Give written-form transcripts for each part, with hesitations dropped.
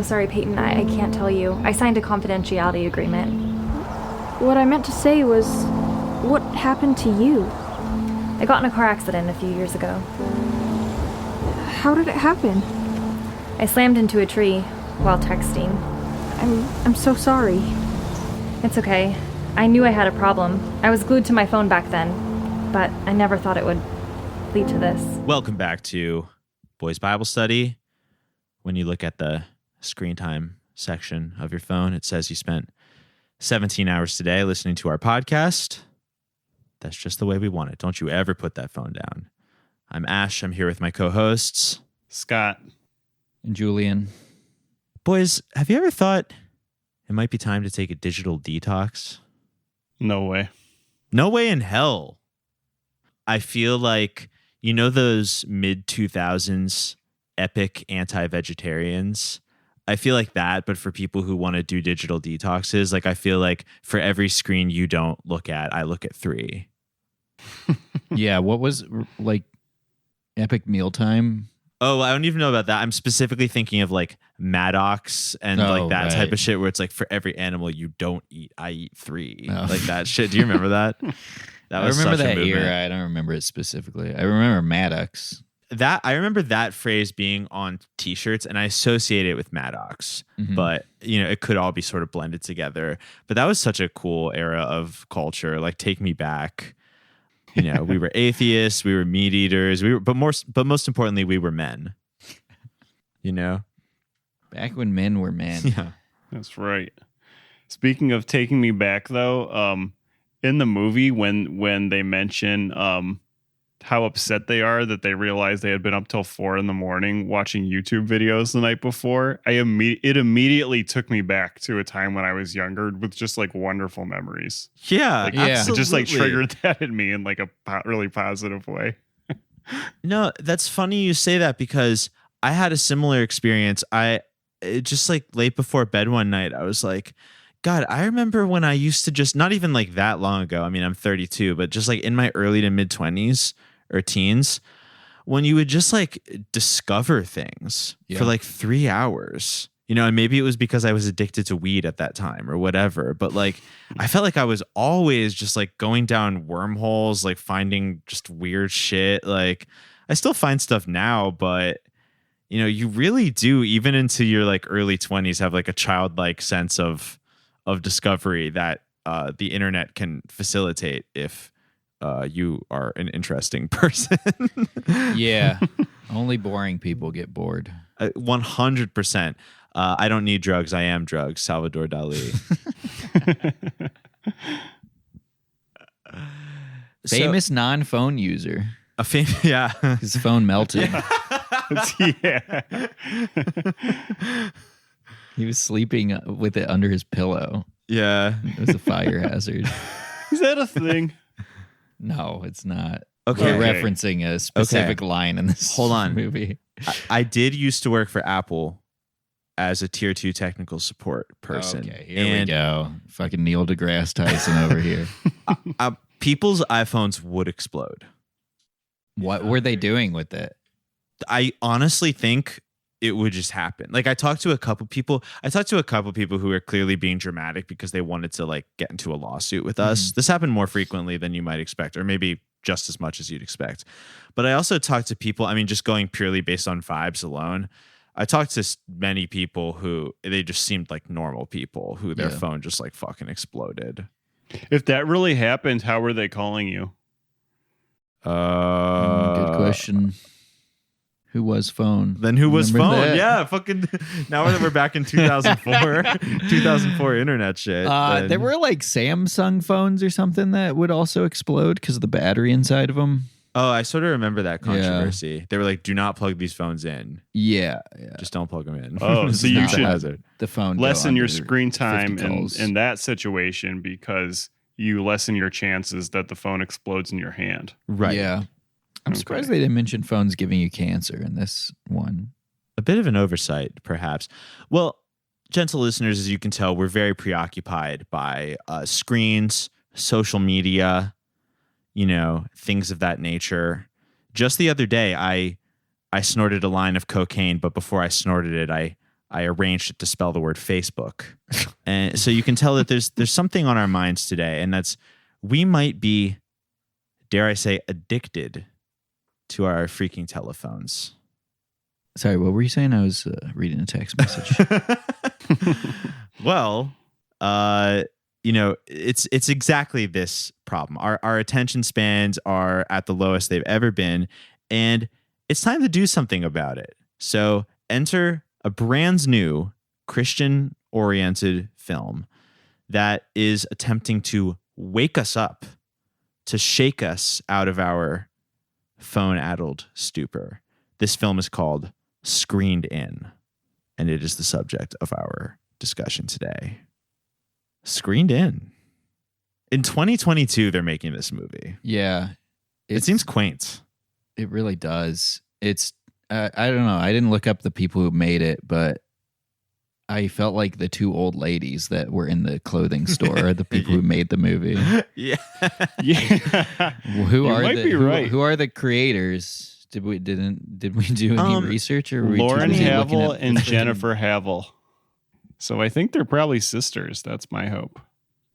so sorry, Peyton. I can't tell you. I signed a confidentiality agreement. What I meant to say was, what happened to you? I got in a car accident a few years ago. How did it happen? I slammed into a tree while texting. I'm so sorry. It's okay. I knew I had a problem. I was glued to my phone back then, but I never thought it would lead to this. Welcome back to Boys Bible Study. When you look at the screen time section of your phone, it says you spent 17 hours today listening to our podcast. That's just the way we want it. Don't you ever put that phone down. I'm Ash. I'm here with my co-hosts, Scott and Julian. Boys, have you ever thought it might be time to take a digital detox? No way. No way in hell. I feel like, you know, those mid-2000s epic anti-vegetarians? I feel like that, but for people who want to do digital detoxes. Like, I feel like for every screen you don't look at, I look at 3. Yeah, what was, like, epic mealtime? Oh, I don't even know about that. I'm specifically thinking of like Maddox and like that type of shit where it's like for every animal you don't eat, I eat 3. Like that shit. Do you remember that? I remember that era. I don't remember it specifically. I remember Maddox. I remember that phrase being on t-shirts and I associate it with Maddox, but you know, it could all be sort of blended together. But that was such a cool era of culture. Like, take me back. You know, we were atheists, we were meat eaters, but most importantly, we were men. You know, back when men were men. Yeah, that's right. Speaking of taking me back, though, in the movie when they mention how upset they are that they realized they had been up till 4 a.m. watching YouTube videos the night before, it immediately took me back to a time when I was younger with just like wonderful memories. Yeah, like, absolutely. It just like triggered that in me in like a really positive way. No, that's funny you say that because I had a similar experience. Just like late before bed one night, I was like, God, I remember when I used to just, not even like that long ago. I mean, I'm 32, but just like in my early to mid 20s or teens, when you would just like discover things for like 3 hours, you know, and maybe it was because I was addicted to weed at that time or whatever. But like, I felt like I was always just like going down wormholes, like finding just weird shit. Like, I still find stuff now, but you know, you really do, even into your like early 20s, have like a childlike sense of discovery that the internet can facilitate if you are an interesting person. Yeah. Only boring people get bored. 100%. I don't need drugs. I am drugs. Salvador Dali. Famous non-phone user. Yeah. His phone melted. Yeah. He was sleeping with it under his pillow. Yeah. It was a fire hazard. Is that a thing? No, it's not. Okay. We're referencing a specific line in this movie. I did used to work for Apple as a tier 2 technical support person. Okay, here we go. Fucking Neil deGrasse Tyson over here. People's iPhones would explode. What were they doing with it? I honestly think it would just happen. Like, I talked to a couple people who were clearly being dramatic because they wanted to like get into a lawsuit with us. This happened more frequently than you might expect, or maybe just as much as you'd expect. But I also talked to people, I mean, just going purely based on vibes alone, I talked to many people who they just seemed like normal people who their phone just like fucking exploded. If that really happened, how were they calling you? Good question. Who was phone? Then who was phone? That? Yeah, fucking. Now that we're back in 2004, 2004 internet shit. There were like Samsung phones or something that would also explode because of the battery inside of them. Oh, I sort of remember that controversy. Yeah. They were like, "Do not plug these phones in." Yeah. Just don't plug them in. Oh, so you should the phone lessen your screen time in that situation because you lessen your chances that the phone explodes in your hand. Right. Yeah. I'm surprised they didn't mention phones giving you cancer in this one. A bit of an oversight, perhaps. Well, gentle listeners, as you can tell, we're very preoccupied by screens, social media, you know, things of that nature. Just the other day, I snorted a line of cocaine, but before I snorted it, I I arranged it to spell the word Facebook. And so you can tell that there's something on our minds today, and that's we might be, dare I say, addicted to our freaking telephones. Sorry, what were you saying? I was reading a text message. Well, it's exactly this problem. Our attention spans are at the lowest they've ever been, and it's time to do something about it. So enter a brand new Christian-oriented film that is attempting to wake us up, to shake us out of our phone-addled stupor. This film is called Screened In, and it is the subject of our discussion today. Screened In. In 2022, they're making this movie. Yeah. It seems quaint. It really does. It's, I don't know. I didn't look up the people who made it, but I felt like the two old ladies that were in the clothing store are the people who made the movie. Yeah. Yeah. Who You are might the be right. who are the creators? Did we do any research, or were we too Lauren busy looking Havel at and the freaking- Jennifer Havel. So I think they're probably sisters. That's my hope.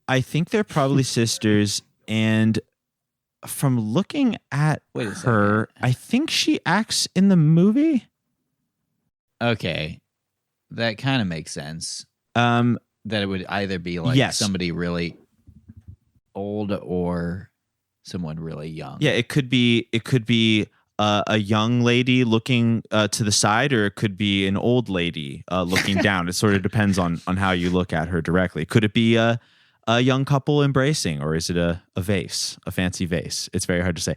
I think they're probably sisters, and from looking at Wait a her, I think she acts in the movie. Okay, that kind of makes sense. That it would either be like Yes. somebody really old or someone really young. Yeah, it could be a young lady looking to the side, or it could be an old lady looking down. It sort of depends on how you look at her directly. Could it be a young couple embracing, or is it a vase, a fancy vase? It's very hard to say.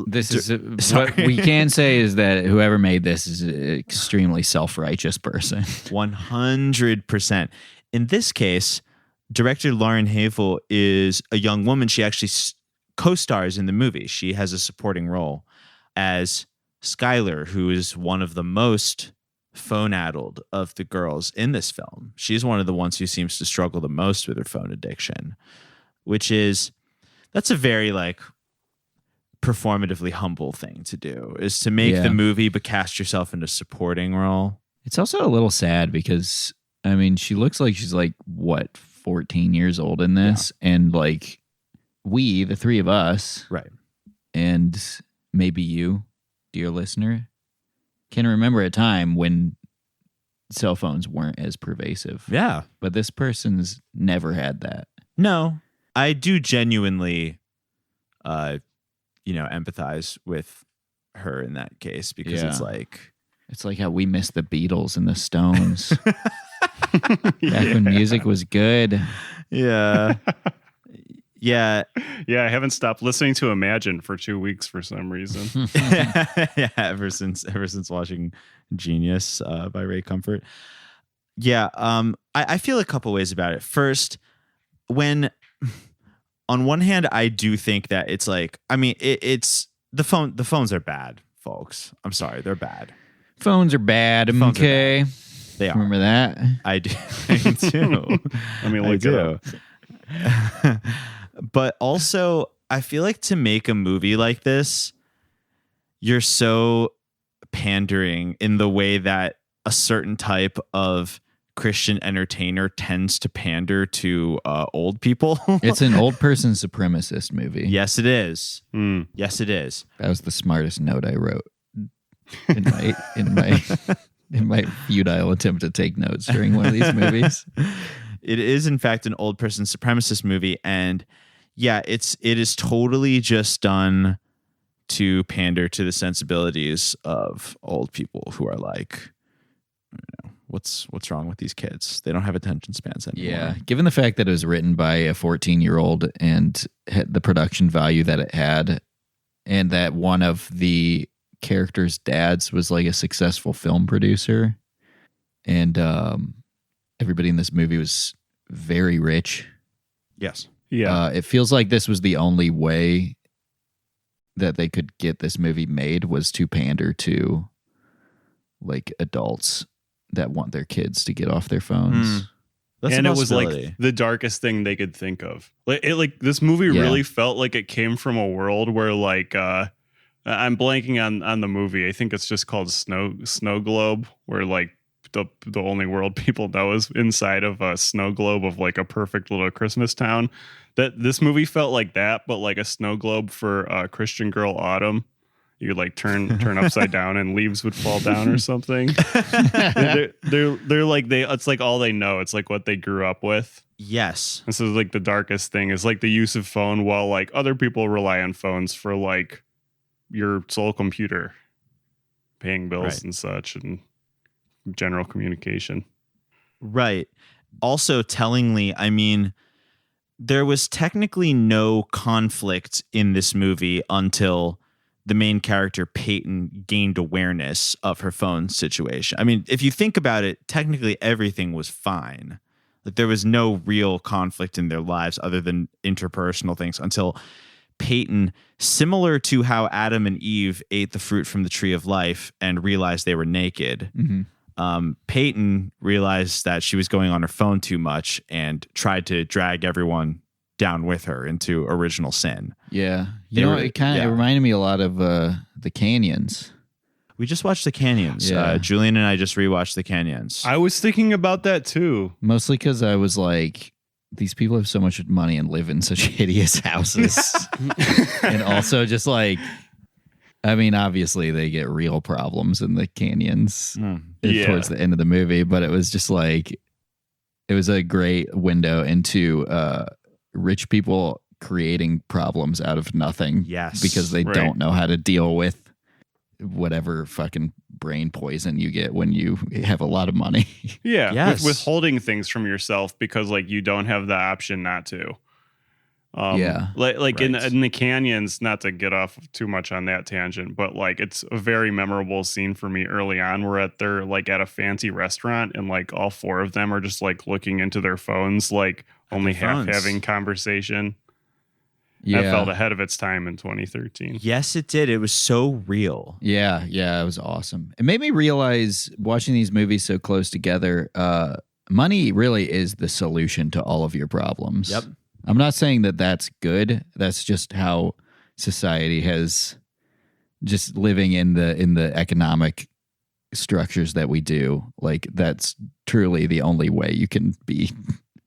This is sorry. what we can say is that whoever made this is an extremely self-righteous person. 100%. In this case, director Lauren Havel is a young woman. She actually co-stars in the movie. She has a supporting role as Skylar, who is one of the most phone-addled of the girls in this film. She's one of the ones who seems to struggle the most with her phone addiction, that's a very performatively humble thing to do, is to make the movie but cast yourself in a supporting role. It's also a little sad because, I mean, she looks like she's 14 years old in this, and we, the three of us, Right. and maybe you, dear listener, can remember a time when cell phones weren't as pervasive. Yeah. But this person's never had that. No, I do genuinely, empathize with her in that case, because it's It's like how we miss the Beatles and the Stones. Back when music was good. yeah. Yeah. Yeah, I haven't stopped listening to Imagine for 2 weeks for some reason. Yeah, ever since watching Genius by Ray Comfort. Yeah, I feel a couple ways about it. First, when on one hand, I do think that it's it's the phones are bad, folks. I'm sorry, they're bad. Phones are bad. Phones are Okay. They are. Remember that? I do. I do. I mean, look it up. But also, I feel like to make a movie like this, you're so pandering in the way that a certain type of Christian entertainer tends to pander to old people. It's an old person supremacist movie. Yes, it is. Mm. Yes, it is. That was the smartest note I wrote in my futile attempt to take notes during one of these movies. It is, in fact, an old person supremacist movie, and yeah, it is totally just done to pander to the sensibilities of old people who are what's wrong with these kids? They don't have attention spans anymore. Yeah, given the fact that it was written by a 14-year-old and had the production value that it had, and that one of the characters' dads was a successful film producer, and everybody in this movie was very rich. Yes. Yeah. It feels like this was the only way that they could get this movie made, was to pander to adults that want their kids to get off their phones. That's and a it was possibility. the darkest thing they could think of. This movie really felt like it came from a world where I'm blanking on the movie. I think it's just called Snow Globe, where the only world people know is inside of a snow globe of like a perfect little Christmas town. That this movie felt like that, but like a snow globe for Christian Girl Autumn. You could like turn upside down and leaves would fall down or something. they're like it's like all they know. It's like what they grew up with. Yes. This is like the darkest thing is like the use of phone, while like other people rely on phones for like your sole computer, paying bills and such, and general communication. Right. Also, tellingly, I mean, there was technically no conflict in this movie until the main character, Peyton, gained awareness of her phone situation. I mean, if you think about it, technically everything was fine. Like there was no real conflict in their lives other than interpersonal things until Peyton, similar to how Adam and Eve ate the fruit from the tree of life and realized they were naked. Peyton realized that she was going on her phone too much and tried to drag everyone down with her into original sin. Yeah. It kind of reminded me a lot of the Canyons. We just watched The Canyons. Yeah. Julian and I just rewatched The Canyons. I was thinking about that too. Mostly because I was like, these people have so much money and live in such hideous houses. And also just like, I mean, obviously they get real problems in the Canyons towards the end of the movie, but it was just like, it was a great window into rich people creating problems out of nothing. Yes. Because they don't know how to deal with whatever fucking brain poison you get when you have a lot of money. Yeah. Yes. Withholding things from yourself because like you don't have the option not to. Like in the Canyons, not to get off too much on that tangent, but like it's a very memorable scene for me early on where they're like at a fancy restaurant and like all four of them are just like looking into their phones, like only half having conversation. Yeah. That felt ahead of its time in 2013. Yes, it did. It was so real. Yeah, it was awesome. It made me realize watching these movies so close together, money really is the solution to all of your problems. Yep. I'm not saying that that's good. That's just how society has just living in the economic structures that we do. Like that's truly the only way you can be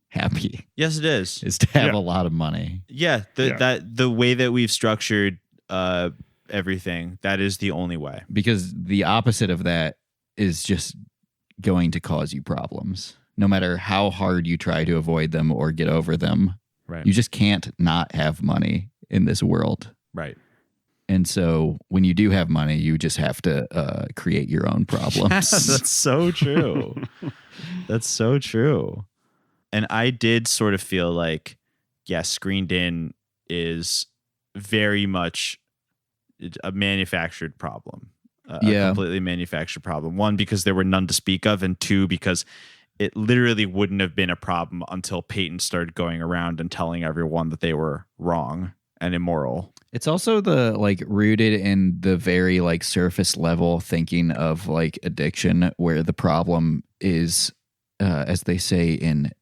happy. Yes, it is. Is to have a lot of money. Yeah, the way that we've structured everything, that is the only way. Because the opposite of that is just going to cause you problems. No matter how hard you try to avoid them or get over them. Right. You just can't not have money in this world. Right. And so when you do have money, you just have to create your own problems. That's so true. That's so true. And I did sort of feel like, Screened In is very much a manufactured problem. A completely manufactured problem. One, because there were none to speak of, and two, because it literally wouldn't have been a problem until Peyton started going around and telling everyone that they were wrong and immoral. It's also the like rooted in the very like surface level thinking of like addiction, where the problem is, as they say in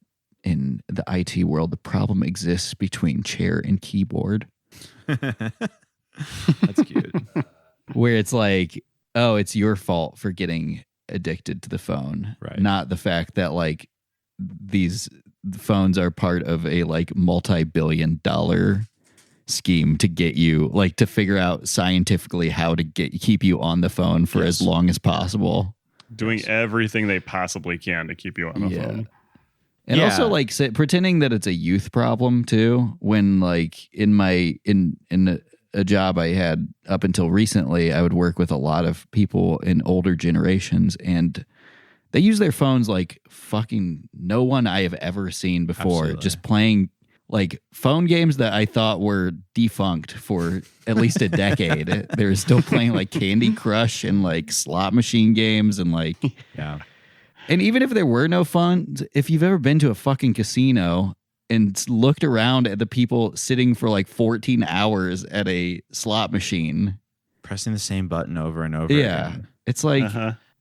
the IT world, the problem exists between chair and keyboard. That's cute. Where it's like, oh, it's your fault for getting addicted to the phone, right? Not the fact that like these phones are part of a like multi-billion-dollar scheme to get you, like to figure out scientifically how to keep you on the phone for as long as possible, doing everything they possibly can to keep you on the phone. And also like pretending that it's a youth problem too, when like in a job I had up until recently, I would work with a lot of people in older generations, and they use their phones like fucking no one I have ever seen before. Absolutely. Just playing like phone games that I thought were defunct for at least a decade. They're still playing like Candy Crush and like slot machine games and like And even if there were no funds, if you've ever been to a fucking casino and looked around at the people sitting for like 14 hours at a slot machine, pressing the same button over and over again. It's like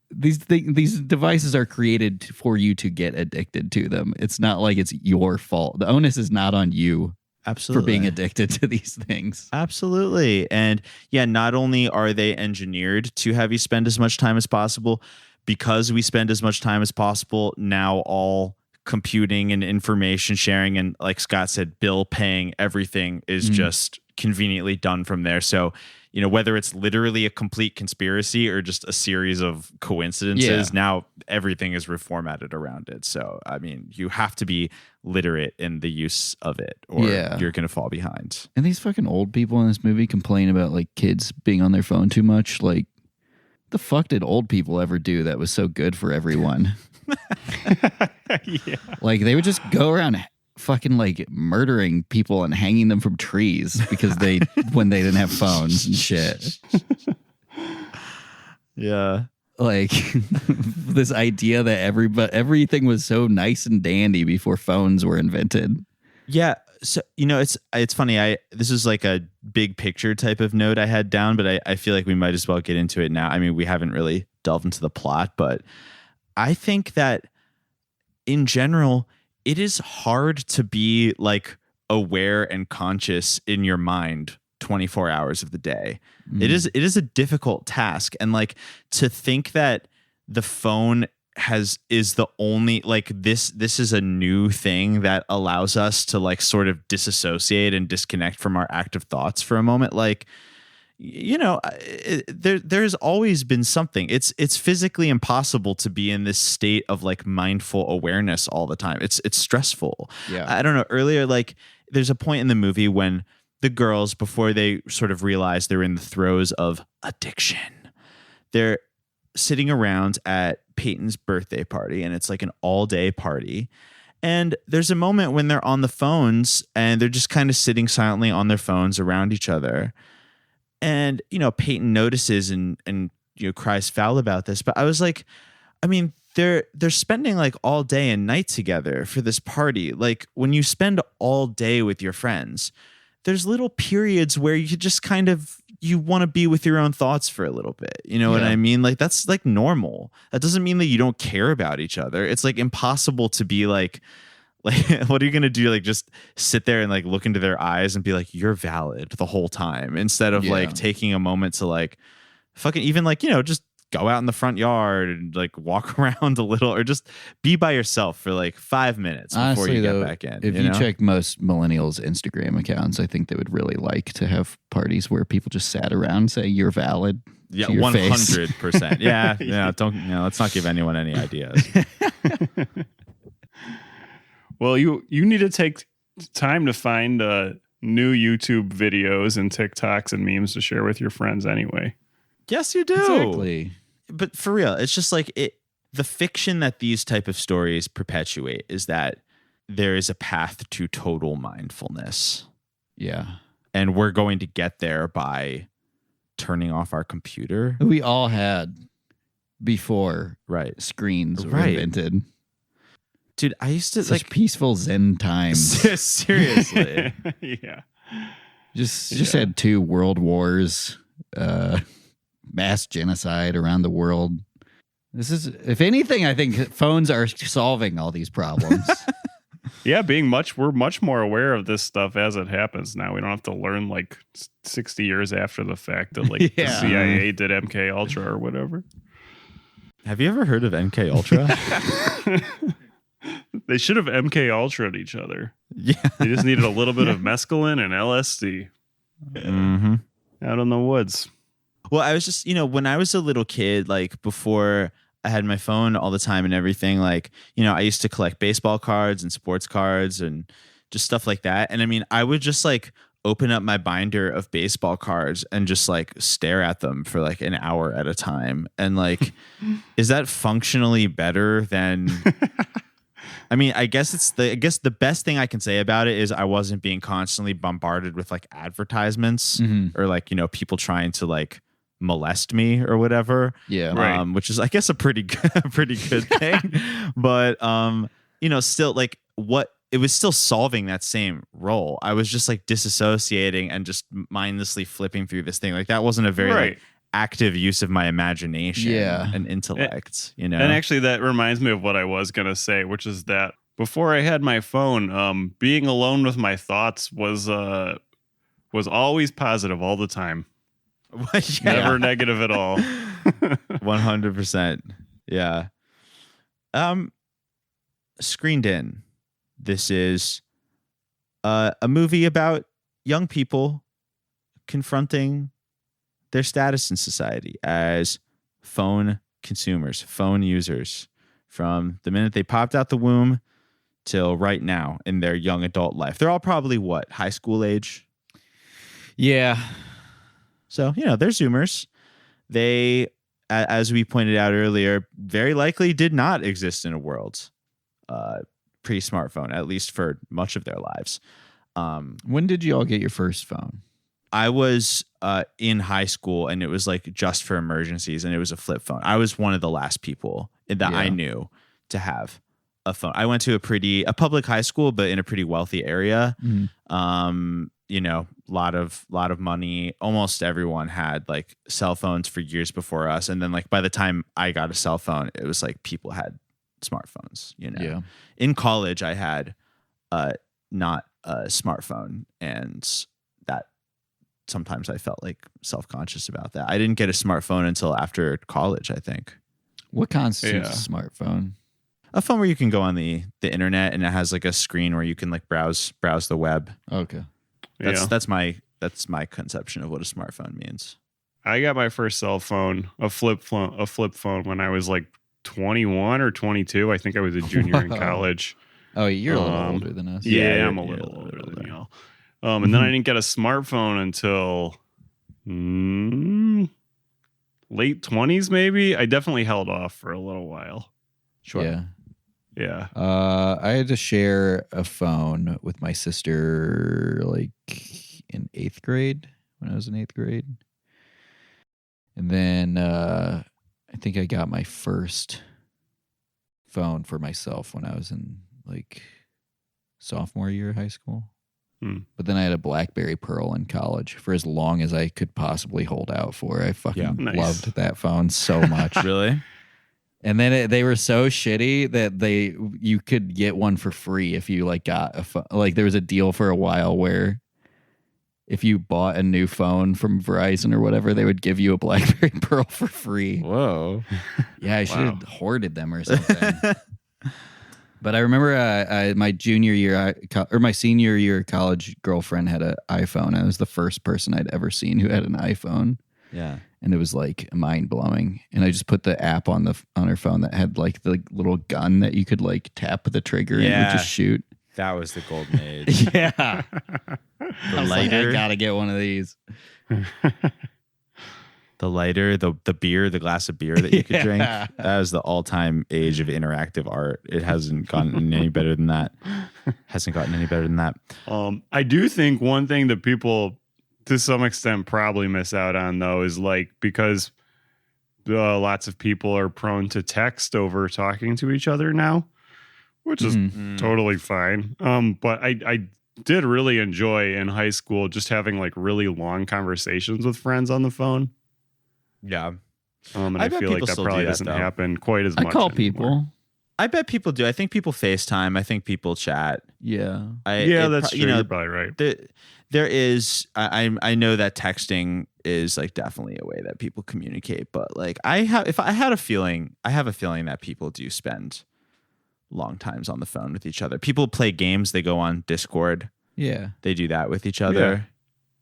these devices are created for you to get addicted to them. It's not like it's your fault. The onus is not on you. Absolutely. For being addicted to these things. Absolutely. And not only are they engineered to have you spend as much time as possible, because we spend as much time as possible now, all computing and information sharing and, like Scott said, bill paying, everything is just conveniently done from there. So, you know, whether it's literally a complete conspiracy or just a series of coincidences, now everything is reformatted around it. So, I mean, you have to be literate in the use of it or you're going to fall behind. And these fucking old people in this movie complain about like kids being on their phone too much. Like, the fuck did old people ever do that was so good for everyone? Like, they would just go around fucking like murdering people and hanging them from trees because when they didn't have phones and shit. Yeah. Like this idea that everything was so nice and dandy before phones were invented. Yeah. So, you know, it's funny. This is like a big picture type of note I had down, but I feel like we might as well get into it now. I mean, we haven't really delved into the plot, but I think that in general, it is hard to be like aware and conscious in your mind 24 hours of the day. It is a difficult task. And like to think that the phone is the only, like this is a new thing that allows us to like sort of disassociate and disconnect from our active thoughts for a moment. Like, you know, there's always been something. It's physically impossible to be in this state of like mindful awareness all the time. It's stressful. Yeah. I don't know. Earlier, like there's a point in the movie when the girls, before they sort of realize they're in the throes of addiction, they're sitting around at Peyton's birthday party, and it's like an all-day party. And there's a moment when they're on the phones and they're just kind of sitting silently on their phones around each other. And, you know, Peyton notices and you know, cries foul about this. But I was like, I mean, they're spending like all day and night together for this party. Like when you spend all day with your friends, there's little periods where you just kind of, you want to be with your own thoughts for a little bit. You know what I mean? Like that's like normal. That doesn't mean that you don't care about each other. It's like impossible to be like, what are you going to do? Like just sit there and like look into their eyes and be like, you're valid the whole time, instead of like taking a moment to like fucking even like, you know, just go out in the front yard and like walk around a little or just be by yourself for like 5 minutes before you get back in. If you check most millennials' Instagram accounts, I think they would really like to have parties where people just sat around and say, you're valid. Yeah, 100%. Yeah. Let's not give anyone any ideas. Well, you need to take time to find new YouTube videos and TikToks and memes to share with your friends anyway. Yes, you do. Exactly. But for real, it's just like the fiction that these type of stories perpetuate is that there is a path to total mindfulness. Yeah. And we're going to get there by turning off our computer. We all had before screens were invented. Dude, I used to such peaceful Zen times. Seriously. Yeah. Just had 2 world wars, mass genocide around the world. This is, if anything, I think phones are solving all these problems. Yeah, we're much more aware of this stuff as it happens now. We don't have to learn like 60 years after the fact that like the CIA did MK Ultra or whatever. Have you ever heard of MK Ultra? They should have MK Ultra'd each other. Yeah. They just needed a little bit of mescaline and LSD. Out in the woods. Well, I was just, you know, when I was a little kid, like before I had my phone all the time and everything, like, you know, I used to collect baseball cards and sports cards and just stuff like that. And I mean, I would just like open up my binder of baseball cards and just like stare at them for like an hour at a time. And like, is that functionally better than... I mean, I guess the best thing I can say about it is I wasn't being constantly bombarded with like advertisements or like, you know, people trying to like molest me or whatever. Yeah. Right. Which is, I guess, a pretty good thing. But, you know, still like it was still solving that same role. I was just like disassociating and just mindlessly flipping through this thing. Like that wasn't a very like, active use of my imagination and intellect, you know. And actually that reminds me of what I was gonna say, which is that before I had my phone, being alone with my thoughts was always positive all the time. Never negative at all. 100%. Yeah. Screened In. This is a movie about young people confronting their status in society as phone consumers, phone users, from the minute they popped out the womb till right now in their young adult life. They're all probably what, high school age? Yeah. So, they're Zoomers. They, as we pointed out earlier, very likely did not exist in a world pre-smartphone, at least for much of their lives. When did you all get your first phone? I was in high school, and it was like just for emergencies, and it was a flip phone. I was one of the last people that I knew to have a phone. I went to a public high school, but in a pretty wealthy area. Lot of money. Almost everyone had like cell phones for years before us, and then like by the time I got a cell phone, it was like people had smartphones. Yeah. In college, I had not a smartphone, and that sometimes I felt like self-conscious about that. I didn't get a smartphone until after college, I think. What constitutes a smartphone? A phone where you can go on the internet, and it has like a screen where you can like browse the web. Okay. That's my conception of what a smartphone means. I got my first cell phone, a flip phone when I was like 21 or 22. I think I was a junior in college. Oh, you're a little older than us. Yeah, I'm a little older than y'all. And then I didn't get a smartphone until late 20s, maybe. I definitely held off for a little while. Sure. Yeah. I had to share a phone with my sister like in 8th grade, when I was in 8th grade. And then I think I got my first phone for myself when I was in like sophomore year of high school. But then I had a BlackBerry Pearl in college for as long as I could possibly hold out for. I fucking loved that phone so much. Really? And then they were so shitty that you could get one for free if you like got a phone. Like there was a deal for a while where if you bought a new phone from Verizon or whatever, they would give you a BlackBerry Pearl for free. Whoa. Yeah, I should have hoarded them or something. But I remember my junior year or my senior year college girlfriend had an iPhone. I was the first person I'd ever seen who had an iPhone. Yeah. And it was like mind blowing. And I just put the app on her phone that had like the little gun that you could like tap the trigger and it would just shoot. That was the golden age. Yeah. The lighter. I gotta get one of these. The lighter, the beer, the glass of beer that you could drink. That was the all-time age of interactive art. It hasn't gotten any better than that. I do think one thing that people to some extent probably miss out on though is like because lots of people are prone to text over talking to each other now, which is totally fine. But I did really enjoy in high school just having like really long conversations with friends on the phone. Yeah. And I feel like that probably doesn't happen quite as much. I call anymore. people. I bet people do. I think people FaceTime. I think people chat. Yeah. That's true. You're probably right. There is. I know that texting is like definitely a way that people communicate, but like I have a feeling that people do spend long times on the phone with each other. People play games. They go on Discord. Yeah. They do that with each other.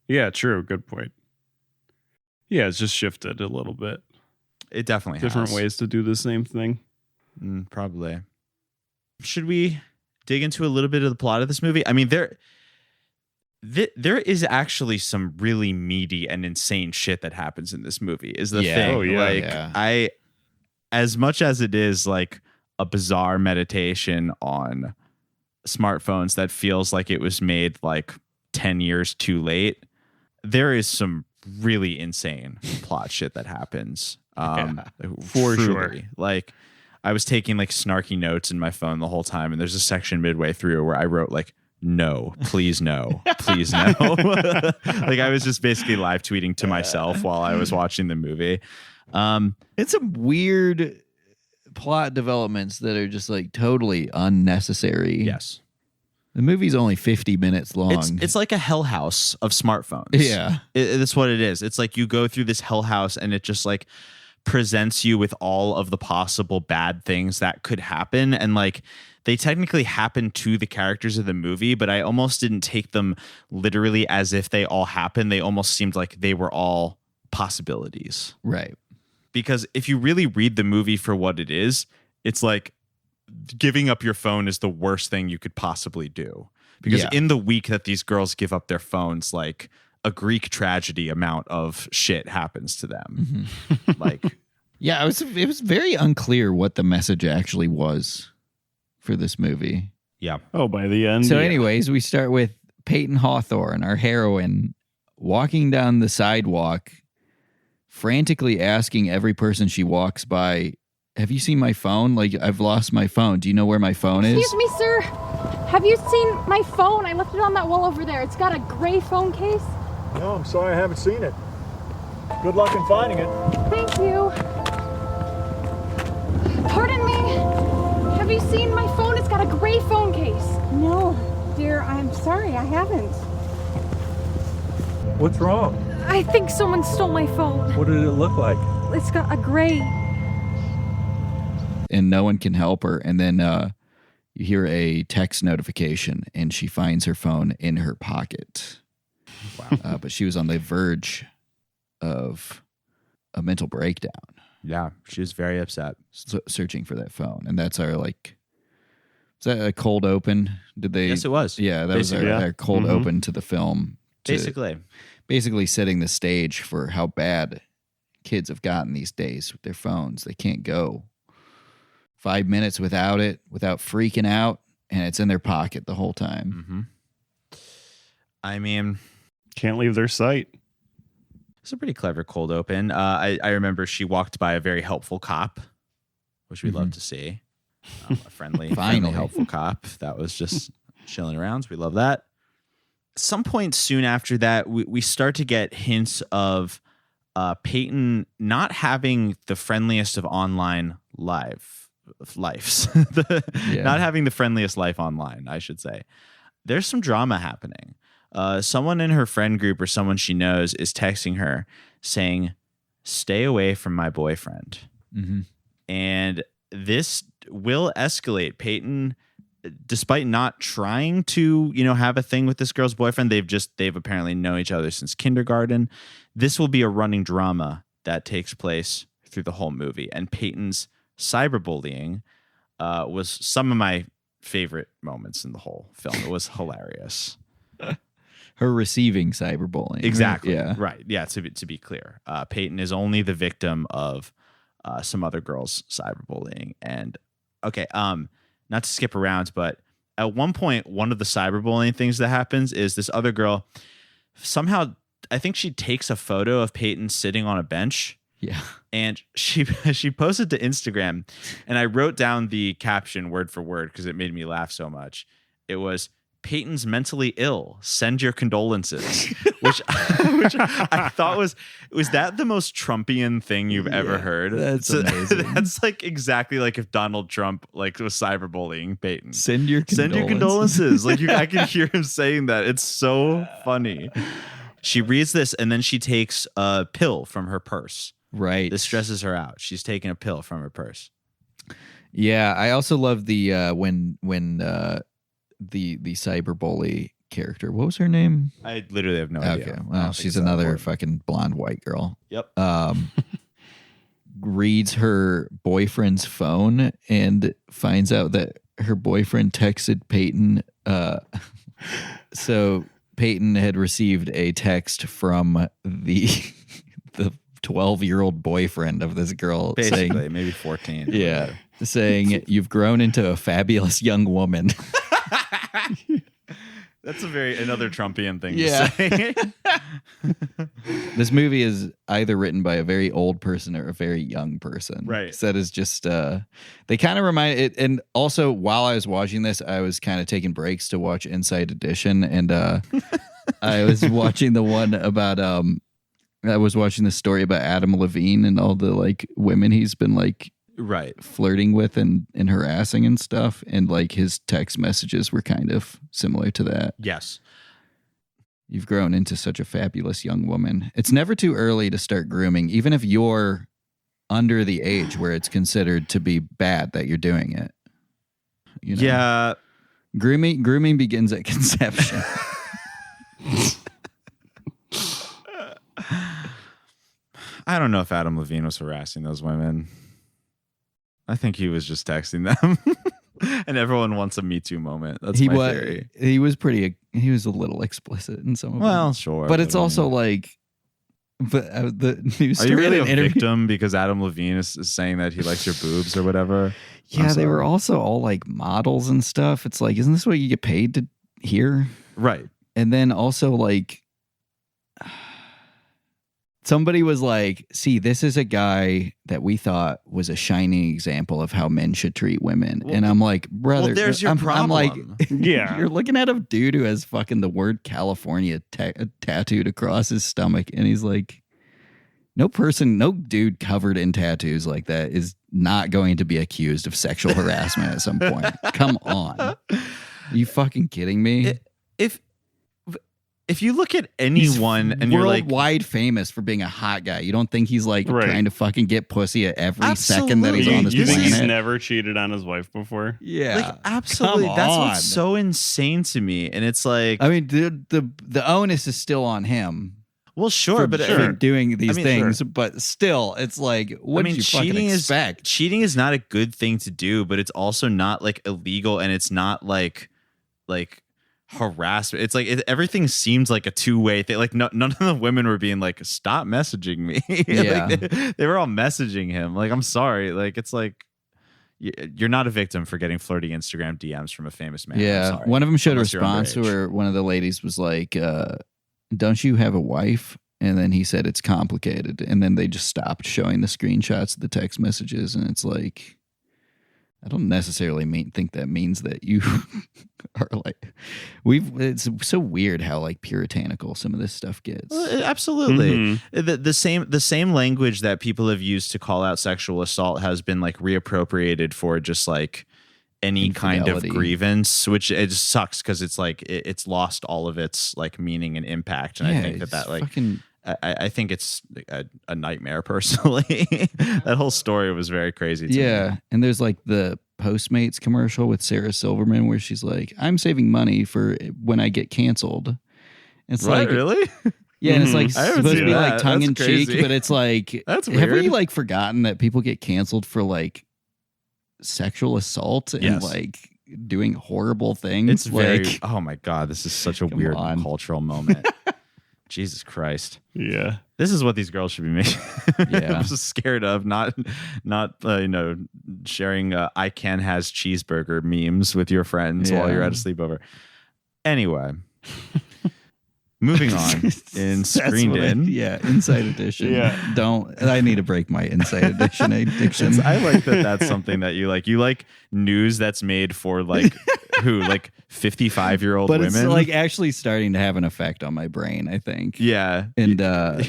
Yeah, true. Good point. Yeah, it's just shifted a little bit. It definitely different has. ways to do the same thing. Probably. Should we dig into a little bit of the plot of this movie? I mean, there is actually some really meaty and insane shit that happens in this movie. Is the thing? Oh, yeah. I, as much as it is like a bizarre meditation on smartphones that feels like it was made like 10 years too late, there is some really insane plot shit that happens. For sure. Like I was taking like snarky notes in my phone the whole time, and there's a section midway through where I wrote like, no, please no, please no. Like I was just basically live tweeting to myself while I was watching the movie. It's some weird plot developments that are just like totally unnecessary. Yes. The movie's only 50 minutes long. It's like a hell house of smartphones. Yeah. That's what it is. It's like you go through this hell house and it just like presents you with all of the possible bad things that could happen, and like they technically happen to the characters of the movie, but I almost didn't take them literally as if they all happened. They almost seemed like they were all possibilities. Right. Because if you really read the movie for what it is, it's like giving up your phone is the worst thing you could possibly do. Because in the week that these girls give up their phones, like a Greek tragedy amount of shit happens to them. Like, yeah, it was very unclear what the message actually was for this movie. yeah. Oh, by the end. So, yeah. anyways, we start with Peyton Hawthorne, our heroine, walking down the sidewalk, frantically asking every person she walks by, "Have you seen my phone? Like, I've lost my phone. Do you know where my phone is?" Excuse me, sir. Have you seen my phone? I left it on that wall over there. It's got a gray phone case. No, I'm sorry, I haven't seen it. Good luck in finding it. Thank you. Pardon me. Have you seen my phone? It's got a gray phone case. No, dear, I'm sorry, I haven't. What's wrong? I think someone stole my phone. What did it look like? It's got a gray. And no one can help her. And then you hear a text notification, and she finds her phone in her pocket. Wow. But she was on the verge of a mental breakdown. Yeah. She was very upset. Searching for that phone. And that's our, like, is that a cold open? Did they? Yes, it was. Yeah, that was our cold open to the film. Basically setting the stage for how bad kids have gotten these days with their phones. They can't go 5 minutes without it, without freaking out, and it's in their pocket the whole time. I mean, Can't leave their sight. it's a pretty clever cold open. I remember she walked by a very helpful cop, which we love to see. A friendly, helpful cop that was just chilling around. So we love that. Some point soon after that, we start to get hints of Peyton not having the friendliest of online lives. Not having the friendliest life online, I should say. There's some drama happening. Someone in her friend group or someone she knows is texting her saying, "Stay away from my boyfriend." And this will escalate. Peyton, despite not trying to, have a thing with this girl's boyfriend, they've apparently known each other since kindergarten. This will be a running drama that takes place through the whole movie. And Peyton's cyberbullying was some of my favorite moments in the whole film. It was hilarious. Her receiving cyberbullying. Exactly. Right? Yeah. Right. Yeah. To be clear, Peyton is only the victim of some other girl's cyberbullying. And okay, not to skip around, but at one point, one of the cyberbullying things that happens is this other girl somehow, I think she takes a photo of Peyton sitting on a bench. Yeah. And she posted to Instagram, and I wrote down the caption word for word because it made me laugh so much. It was, "Peyton's mentally ill. Send your condolences," which I thought was that the most Trumpian thing you've ever heard? That's amazing. That's like exactly like if Donald Trump was cyberbullying Peyton. Send your condolences. Like I can hear him saying that. It's so funny. She reads this and then she takes a pill from her purse. Right. This stresses her out. She's taking a pill from her purse. Yeah, I also love the when the cyberbully character. What was her name? I literally have no idea. Okay, well, she's another fucking blonde white girl. Yep. Reads her boyfriend's phone and finds out that her boyfriend texted Peyton. So Peyton had received a text from the 12-year-old boyfriend of this girl, Basically, saying, maybe 14. Yeah, saying, "You've grown into a fabulous young woman." That's another Trumpian thing Yeah. to say. This movie is either written by a very old person or a very young person. Right. So that is just, they kind of remind it. And also, while I was watching this, I was kind of taking breaks to watch Inside Edition. And I was watching the one about, I was watching the story about Adam Levine and all the like women he's been like Right. flirting with and harassing and stuff. And like his text messages were kind of similar to that. Yes. You've grown into such a fabulous young woman. It's never too early to start grooming, even if you're under the age where it's considered to be bad that you're doing it. You know? Yeah. Grooming begins at conception. I don't know if Adam Levine was harassing those women. I think he was just texting them. And everyone wants a Me Too moment. That's my theory. He was a little explicit in some of them. Well, sure. But it's also like, but the news are you really a interview. victim because Adam Levine is saying that he likes your boobs or whatever? Yeah, they were also all like models and stuff. It's like, isn't this what you get paid to hear? Right. And then also like, somebody was like, see, this is a guy that we thought was a shining example of how men should treat women. Well, and I'm like, brother, there's your problem. I'm like, Yeah. you're looking at a dude who has fucking the word California tattooed across his stomach. And he's like, no dude covered in tattoos like that is not going to be accused of sexual harassment at some point. Come on. Are you fucking kidding me? If you look at anyone and you're like worldwide famous for being a hot guy, you don't think he's like Right. trying to fucking get pussy at every second that he's on this you think he's planet? never cheated on his wife before? Yeah, like absolutely. Come That's on. what's so insane to me. And it's like, I mean, the onus is still on him. well, sure, but for doing these I mean, things, sure. but still, it's like, what did you fucking expect? Cheating is not a good thing to do, but it's also not like illegal, and it's not like harassment. It's like everything seems like a two-way thing. Like none of the women were being like, "Stop messaging me." Yeah. Like, they were all messaging him. Like, I'm sorry. Like, it's like you're not a victim for getting flirty Instagram DMs from a famous man. I'm Yeah, sorry. one of them showed a Unless you're response to underage. her. One of the ladies was like, "Don't you have a wife?" And then he said, "It's complicated." And then they just stopped showing the screenshots of the text messages. And it's like, I don't necessarily think that means that you are like, it's so weird how like puritanical some of this stuff gets. Well, absolutely. Mm-hmm. The same language that people have used to call out sexual assault has been like reappropriated for just like any kind of Infidelity. grievance, which it just sucks because it's like it's lost all of its like meaning and impact. And I think it's that like fucking, I think it's a nightmare personally. That whole story was very crazy to yeah. me. And there's like the Postmates commercial with Sarah Silverman where she's like, "I'm saving money for when I get canceled." It's Right, like, really? yeah, and it's like I haven't supposed to seen be that. like tongue in That's cheek, crazy. but it's like, That's have we weird. like forgotten that people get canceled for like sexual assault and Yes. like doing horrible things? It's very like, oh my God, this is such a Come weird on. cultural moment. Jesus Christ. Yeah. This is what these girls should be making. Yeah. I'm just scared of not sharing I can has cheeseburger memes with your friends while you're Yeah. at a sleepover. Anyway, moving on in That's Screened what In. Inside Edition. Yeah. I need to break my Inside Edition addiction. I like that that's something that you like. You like news that's made for like who? Like 55-year-old but women? it's like actually starting to have an effect on my brain, I think. yeah. And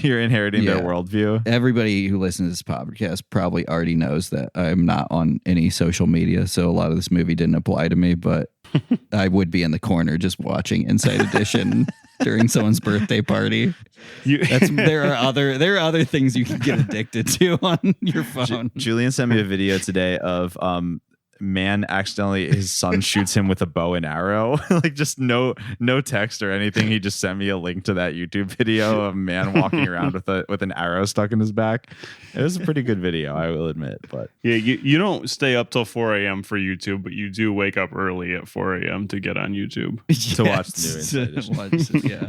You're inheriting their yeah. worldview. everybody who listens to this podcast probably already knows that I'm not on any social media, so a lot of this movie didn't apply to me, but I would be in the corner just watching Inside Edition during someone's birthday party. There are other things you can get addicted to on your phone. Julian sent me a video today of man accidentally his son shoots him with a bow and arrow. Like just no text or anything. He just sent me a link to that YouTube video of a man walking around with an arrow stuck in his back. It was a pretty good video, I will admit. But Yeah, you don't stay up till 4 a.m. for YouTube, but you do wake up early at 4 a.m. to get on YouTube. to watch the new Inside Edition. Yeah.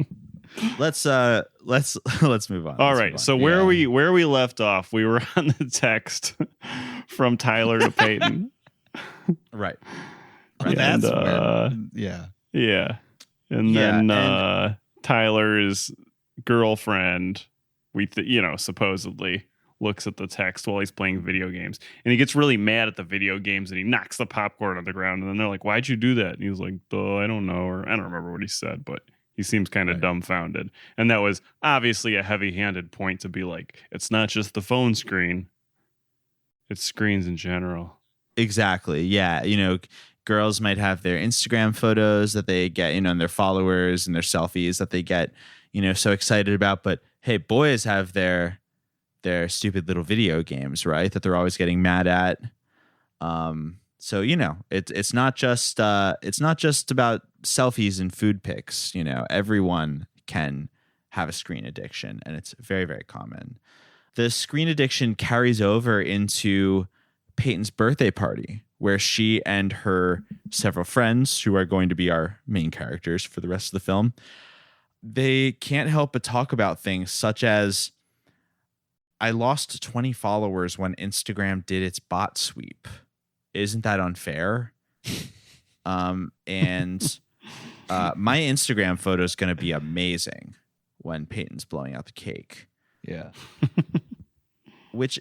Let's move on. All Let's right, move on. so where we left off, we were on the text from Tyler to Peyton. right. And, That's where, yeah. Yeah. And Yeah, then Tyler's girlfriend, supposedly looks at the text while he's playing video games. And he gets really mad at the video games and he knocks the popcorn on the ground. And then they're like, "Why'd you do that?" And he was like, "I don't know." Or I don't remember what he said, but he seems kind of dumbfounded. And that was obviously a heavy-handed point to be like, it's not just the phone screen. It's screens in general. Exactly. Yeah. Girls might have their Instagram photos that they get, and their followers and their selfies that they get, so excited about. But hey, boys have their their stupid little video games, right? That they're always getting mad at. So it's not just about selfies and food pics. Everyone can have a screen addiction, and it's very, very common. The screen addiction carries over into Peyton's birthday party, where she and her several friends, who are going to be our main characters for the rest of the film, they can't help but talk about things such as, I lost 20 followers when Instagram did its bot sweep. Isn't that unfair? My Instagram photo is going to be amazing when Peyton's blowing out the cake. Yeah. Which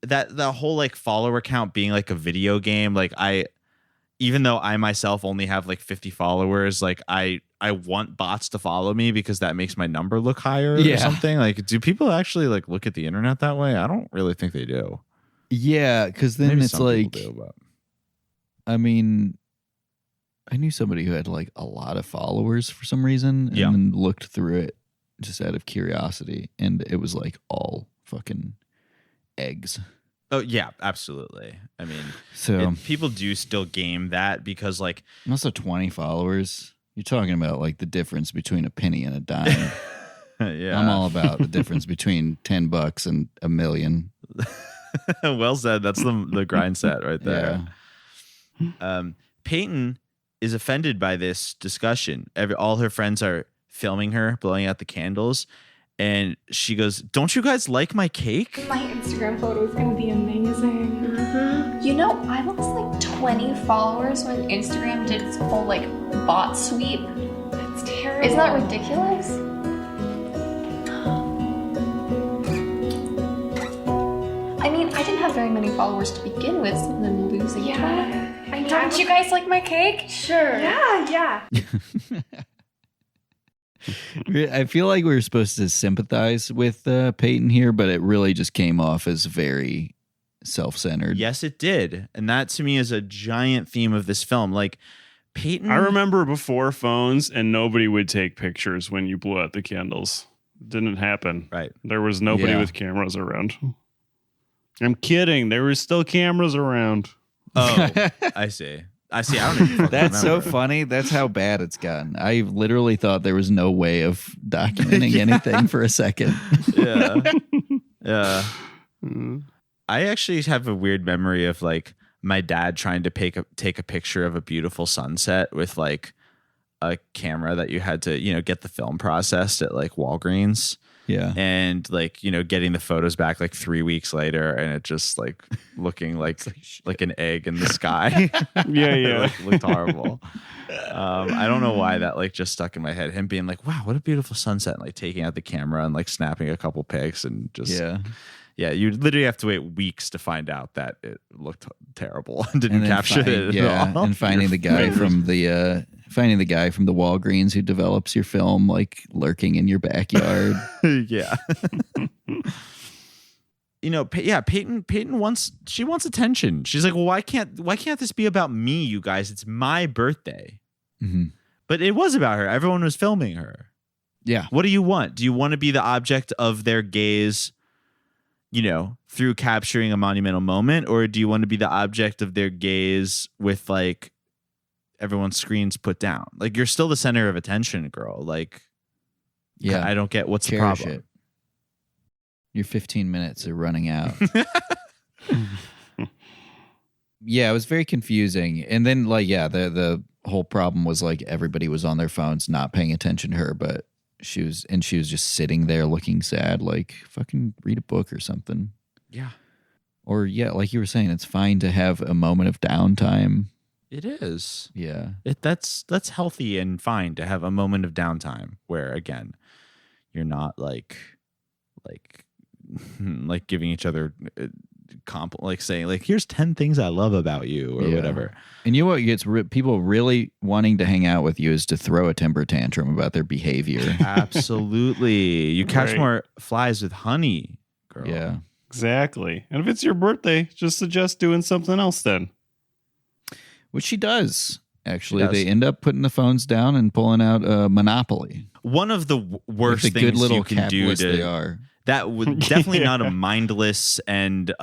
the whole like follower count being like a video game, like even though I myself only have like 50 followers, like I want bots to follow me because that makes my number look higher or something. Like, do people actually like look at the internet that way? I don't really think they do. Yeah, because then Maybe it's some like, people do, but. I mean, I knew somebody who had like a lot of followers for some reason, and then looked through it just out of curiosity, and it was like all fucking eggs. Oh yeah, absolutely. I mean, so people do still game that because like also 20 followers. You're talking about like the difference between a penny and a dime. Yeah, I'm all about the difference between $10 and $1 million. Well said. That's the grind set right there. Yeah. Peyton is offended by this discussion. All her friends are filming her blowing out the candles, and she goes, "Don't you guys like my cake?" My Instagram photo is gonna be amazing. I lost like 20 followers when Instagram did its whole like bot sweep. That's terrible. Isn't that ridiculous? I mean, I didn't have very many followers to begin with, and then losing 20. Don't you guys like my cake? Sure. Yeah. I feel like we were supposed to sympathize with Peyton here, but it really just came off as very self-centered. Yes, it did. And that to me is a giant theme of this film. Like Peyton. I remember before phones and nobody would take pictures when you blew out the candles. It didn't happen. Right. There was nobody with cameras around. I'm kidding. There were still cameras around. Oh, I see. I don't even That's remember. so funny. That's how bad it's gotten. I literally thought there was no way of documenting anything for a second. Yeah. I actually have a weird memory of like my dad trying to take a picture of a beautiful sunset with like a camera that you had to, get the film processed at like Walgreens. Yeah. And like, getting the photos back like 3 weeks later and it just like looking like an egg in the sky. Yeah. It looked horrible. I don't know why that like just stuck in my head. Him being like, wow, what a beautiful sunset. And like taking out the camera and like snapping a couple pics and just. Yeah, you literally have to wait weeks to find out that it looked terrible and didn't capture it at all. And finding the guy from the Walgreens who develops your film, like lurking in your backyard. Yeah. Peyton wants attention. She's like, well, why can't this be about me, you guys? It's my birthday. Mm-hmm. But it was about her. Everyone was filming her. Yeah. What do you want? Do you want to be the object of their gaze, through capturing a monumental moment, or do you want to be the object of their gaze with like everyone's screens put down? Like you're still the center of attention, girl. Like, yeah, I don't get what's the Cherish problem. it. Your 15 minutes are running out. Yeah, it was very confusing. And then the whole problem was like everybody was on their phones, not paying attention to her, but she was just sitting there looking sad, like fucking read a book or something. Yeah. Or like you were saying, it's fine to have a moment of downtime. It is. Yeah. That's healthy and fine to have a moment of downtime where again, you're not like giving each other like saying like here's 10 things I love about you or whatever. And you know what gets people really wanting to hang out with you is to throw a temper tantrum about their behavior. Absolutely. You catch more flies with honey, girl. Yeah. Exactly. And if it's your birthday, just suggest doing something else then. Which she does. Actually, they end up putting the phones down and pulling out Monopoly. One of the worst like the things good little you can do they are. that would definitely not a mindless and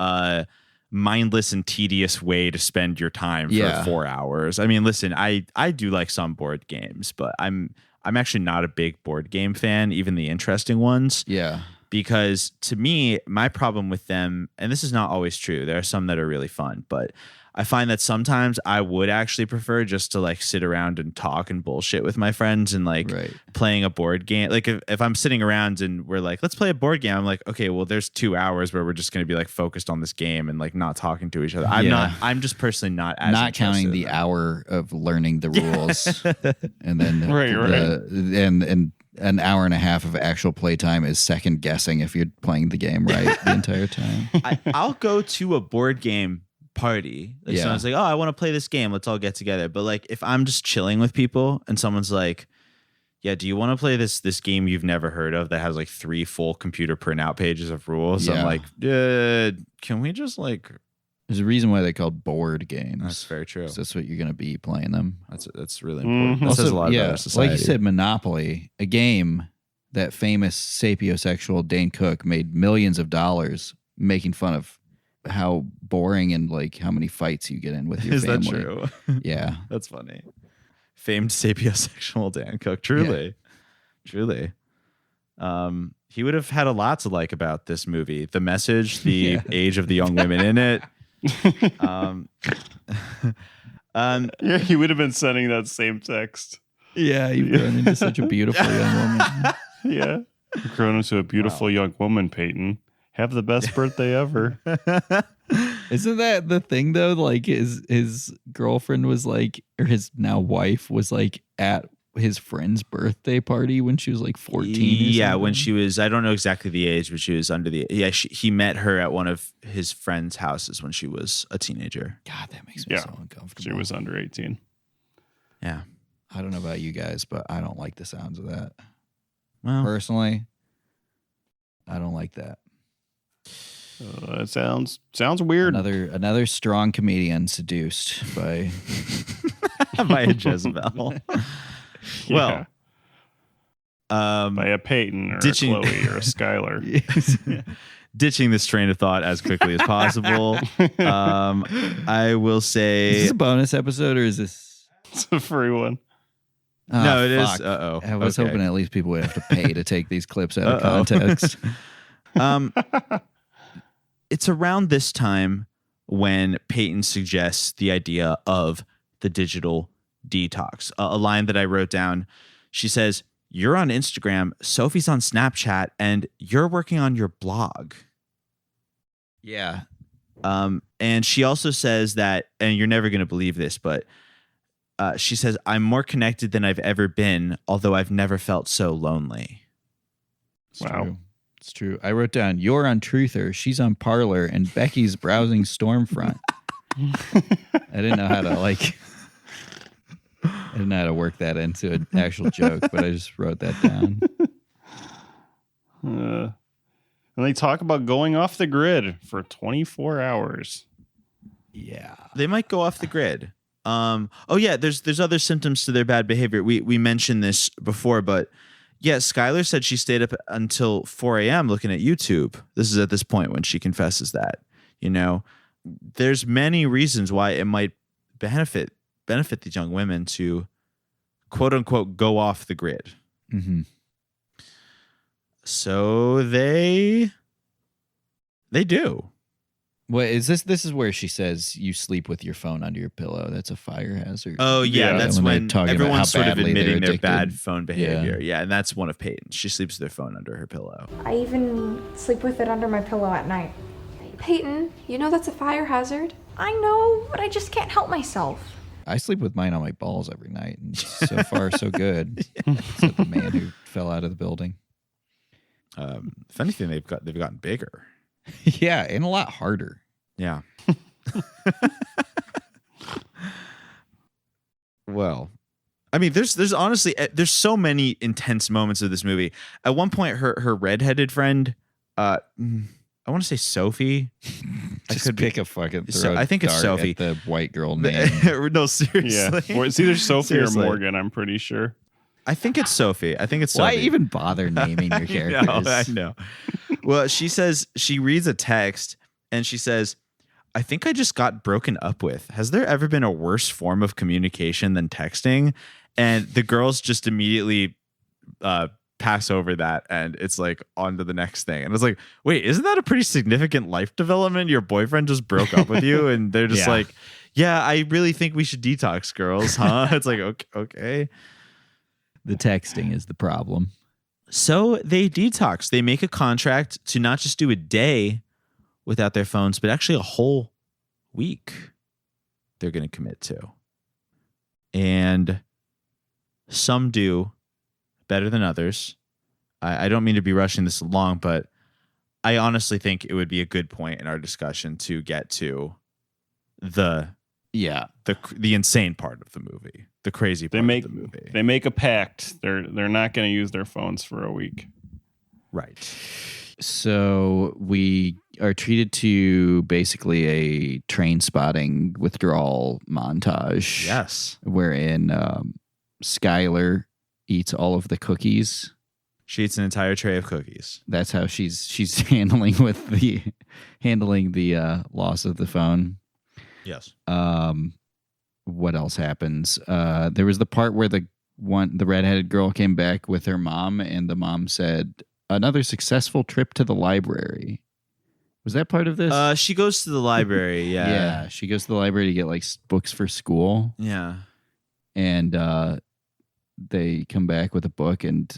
tedious way to spend your time for 4 hours. I mean, listen, I do like some board games, but I'm actually not a big board game fan, even the interesting ones. Yeah. Because to me, my problem with them, and this is not always true, there are some that are really fun, but I find that sometimes I would actually prefer just to like sit around and talk and bullshit with my friends and like playing a board game. Like if I'm sitting around and we're like, let's play a board game, I'm like, okay, well, there's 2 hours where we're just going to be like focused on this game and like not talking to each other. I'm just personally not as not counting the hour of learning the rules and then and an hour and a half of actual playtime is second guessing if you're playing the game right the entire time. I'll go to a board game party. Like someone's like, oh, I want to play this game. Let's all get together. But like if I'm just chilling with people and someone's like, yeah, do you want to play this game you've never heard of that has like 3 full computer printout pages of rules? I'm like, can we just like... There's a reason why they're called board games. That's very true. That's what you're going to be playing them. That's really important. That Also, says a lot about our society. Like you said, Monopoly, a game that famous sapiosexual Dane Cook made millions of dollars making fun of how boring and like how many fights you get in with your family. Is that true? Yeah. That's funny. Famed sapiosexual Dan Cook. Truly. He would have had a lot to like about this movie. The message, the age of the young women in it. Yeah, he would have been sending that same text. Yeah, you've grown into such a beautiful young woman. Yeah. You've grown into a beautiful young woman, Peyton. Have the best birthday ever. Isn't that the thing though? Like his girlfriend was like, or his now wife was like at his friend's birthday party when she was like 14. Yeah, when she was, I don't know exactly the age, but she was under the, he met her at one of his friend's houses when she was a teenager. God, that makes me so uncomfortable. She was under 18. Yeah. I don't know about you guys, but I don't like the sounds of that. Well, personally, I don't like that. It sounds weird. Another strong comedian seduced by by a Jezebel. Well, by a Peyton or a Chloe or a Skylar. Ditching this train of thought as quickly as possible. I will say, is this a bonus episode or is this? It's a free one. Oh, no, it fuck. is. Uh-oh. I was hoping at least people would have to pay to take these clips out of context. It's around this time when Peyton suggests the idea of the digital detox. A line that I wrote down. She says, "You're on Instagram, Sophie's on Snapchat, and you're working on your blog." Yeah. And she also says that, and you're never going to believe this, but she says, "I'm more connected than I've ever been, although I've never felt so lonely." Wow. It's true. I wrote down, "You're on Truther, she's on Parlor, and Becky's browsing Stormfront." I didn't know how to work that into an actual joke, but I just wrote that down. And they talk about going off the grid for 24 hours. Yeah. They might go off the grid. There's other symptoms to their bad behavior. We mentioned this before, but yeah, Skylar said she stayed up until 4 a.m. looking at YouTube. This is at this point when she confesses that. You know, there's many reasons why it might benefit these young women to quote unquote go off the grid. Mm-hmm. So they do. What is this? This is where she says you sleep with your phone under your pillow. That's a fire hazard. Oh yeah, that's when everyone's sort of admitting their addicted. bad phone behavior. Yeah, and that's one of Peyton's. She sleeps with her phone under her pillow. I even sleep with it under my pillow at night. Peyton, you know that's a fire hazard. I know, but I just can't help myself. I sleep with mine on my balls every night, and so far so good. Except the man who fell out of the building. If anything, they've gotten bigger. Yeah, and a lot harder. Yeah. Well, I mean, there's honestly there's so many intense moments of this movie. At one point, her redheaded friend, I want to say Sophie. Just pick a fucking. I think it's Sophie. At the white girl name. No, seriously. Yeah, it's either Sophie Seriously. or Morgan. I'm pretty sure. I think it's Sophie. Why even bother naming your characters? I know. Well, she says she reads a text and she says, I think I just got broken up with. Has there ever been a worse form of communication than texting? And the girls just immediately pass over that, and it's like on to the next thing. And I was like, wait, isn't that a pretty significant life development? Your boyfriend just broke up with you, and they're just like, yeah, I really think we should detox, girls, huh? It's like, okay. The texting is the problem. So they detox. They make a contract to not just do a day without their phones, but actually a whole week they're going to commit to. And some do better than others. I don't mean to be rushing this along, but I honestly think it would be a good point in our discussion to get to the insane part of the movie, the crazy part of the movie. They make a pact. They're not going to use their phones for a week. Right. So we are treated to basically a train spotting withdrawal montage. Yes. Wherein Skylar eats all of the cookies. She eats an entire tray of cookies. That's how she's handling the loss of the phone. Yes. What else happens? There was the part where the redheaded girl came back with her mom, and the mom said, "Another successful trip to the library." Was that part of this? She goes to the library. Yeah. Yeah. She goes to the library to get like books for school. Yeah. And they come back with a book, and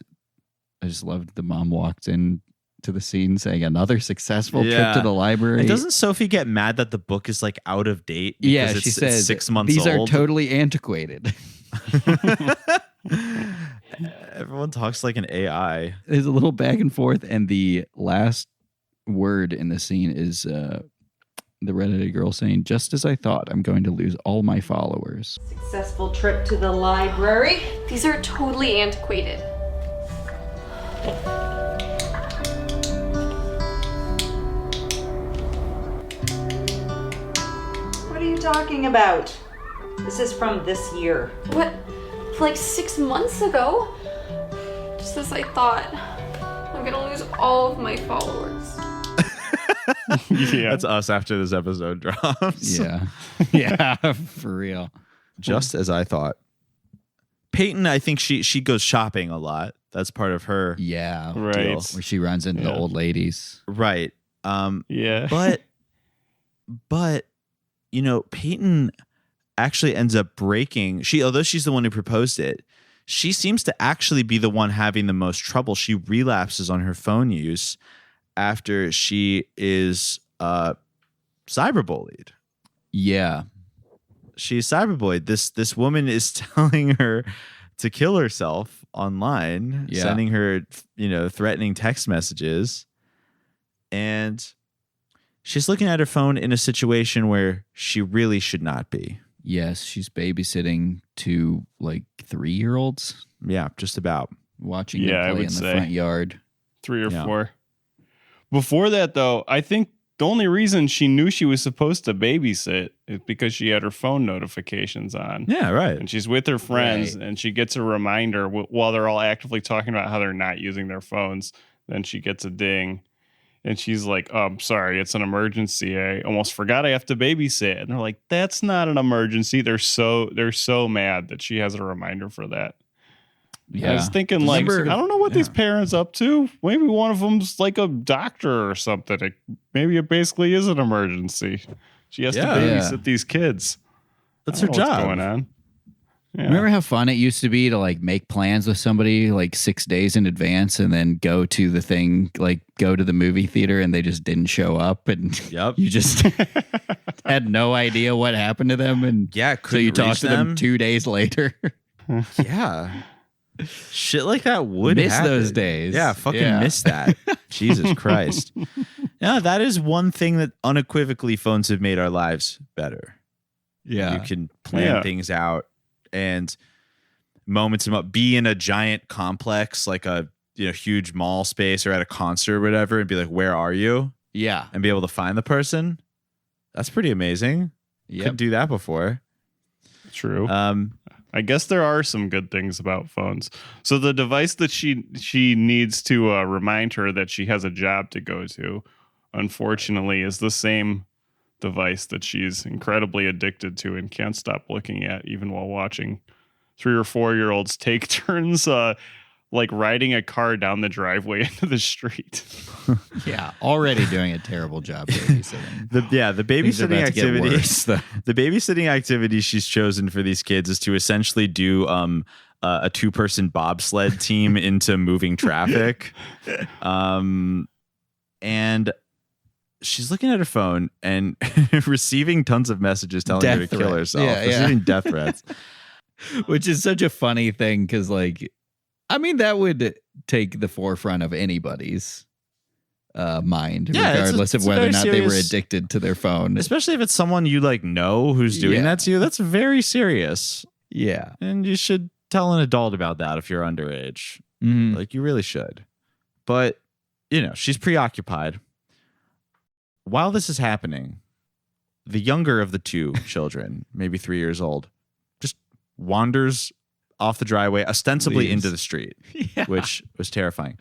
I just loved the mom walked in to the scene saying, "Another successful trip to the library." And doesn't Sophie get mad that the book is like out of date? Yeah, Because she it's says 6 months these old. are totally antiquated. Everyone talks like an AI. There's a little back and forth, and the last word in the scene is the redheaded girl saying, "Just as I thought, I'm going to lose all my followers." Successful trip to the library. These are totally antiquated. What are you talking about? This is from this year. What? Like 6 months ago? Just as I thought. I'm gonna lose all of my followers. Yeah. That's us after this episode drops. Yeah. Yeah, for real. Just as I thought. Peyton, I think she goes shopping a lot. That's part of her. Yeah. Right. Deal, where she runs into the old ladies. Right. Yeah. But you know, Peyton actually ends up breaking. Although she's the one who proposed it, she seems to actually be the one having the most trouble. She relapses on her phone use after she is cyberbullied. Yeah. She's cyberbullied. This woman is telling her to kill herself online, sending her, threatening text messages. And she's looking at her phone in a situation where she really should not be. Yes, she's babysitting two 3-year-olds. Yeah, just about. Watching them play in the front yard. 3 or 4. Before that, though, I think the only reason she knew she was supposed to babysit is because she had her phone notifications on. Yeah, right. And she's with her friends, and she gets a reminder while they're all actively talking about how they're not using their phones. Then she gets a ding. And she's like, "Oh, I'm sorry, it's an emergency. I almost forgot I have to babysit." And they're like, "That's not an emergency." They're so mad that she has a reminder for that. Yeah. I was thinking, I don't know what these parents up to. Maybe one of them's like a doctor or something. Maybe it basically is an emergency. She has to babysit these kids. That's her job. What's going on? Yeah. Remember how fun it used to be to make plans with somebody 6 days in advance and then go to the thing, go to the movie theater, and they just didn't show up, and you just had no idea what happened to them, and so you talked to them 2 days later. Yeah. Shit like that would miss happen. those days. Yeah, miss that. Jesus Christ. Yeah, that is one thing that unequivocally phones have made our lives better. Yeah. You can plan things out and be in a giant complex, like a huge mall space or at a concert or whatever, and be like, "Where are you?" Yeah. And be able to find the person. That's pretty amazing. Yep. Couldn't do that before. True. I guess there are some good things about phones. So the device that she needs to remind her that she has a job to go to, unfortunately, is the same device that she's incredibly addicted to and can't stop looking at, even while watching 3 or 4-year-olds take turns like riding a car down the driveway into the street. Yeah, already doing a terrible job babysitting. The babysitting activity. Worse, the babysitting activity she's chosen for these kids is to essentially do a 2-person bobsled team into moving traffic. And she's looking at her phone and receiving tons of messages telling her to kill herself. Receiving death threats. Which is such a funny thing because, like, I mean, that would take the forefront of anybody's mind, regardless of whether or not they were addicted to their phone. Especially if it's someone you like know who's doing that to you. That's very serious. Yeah. And you should tell an adult about that if you're underage. Mm-hmm. Like, you really should. But, you know, she's preoccupied. While this is happening, the younger of the 2 children, maybe 3 years old, just wanders off the driveway, ostensibly into the street, which was terrifying.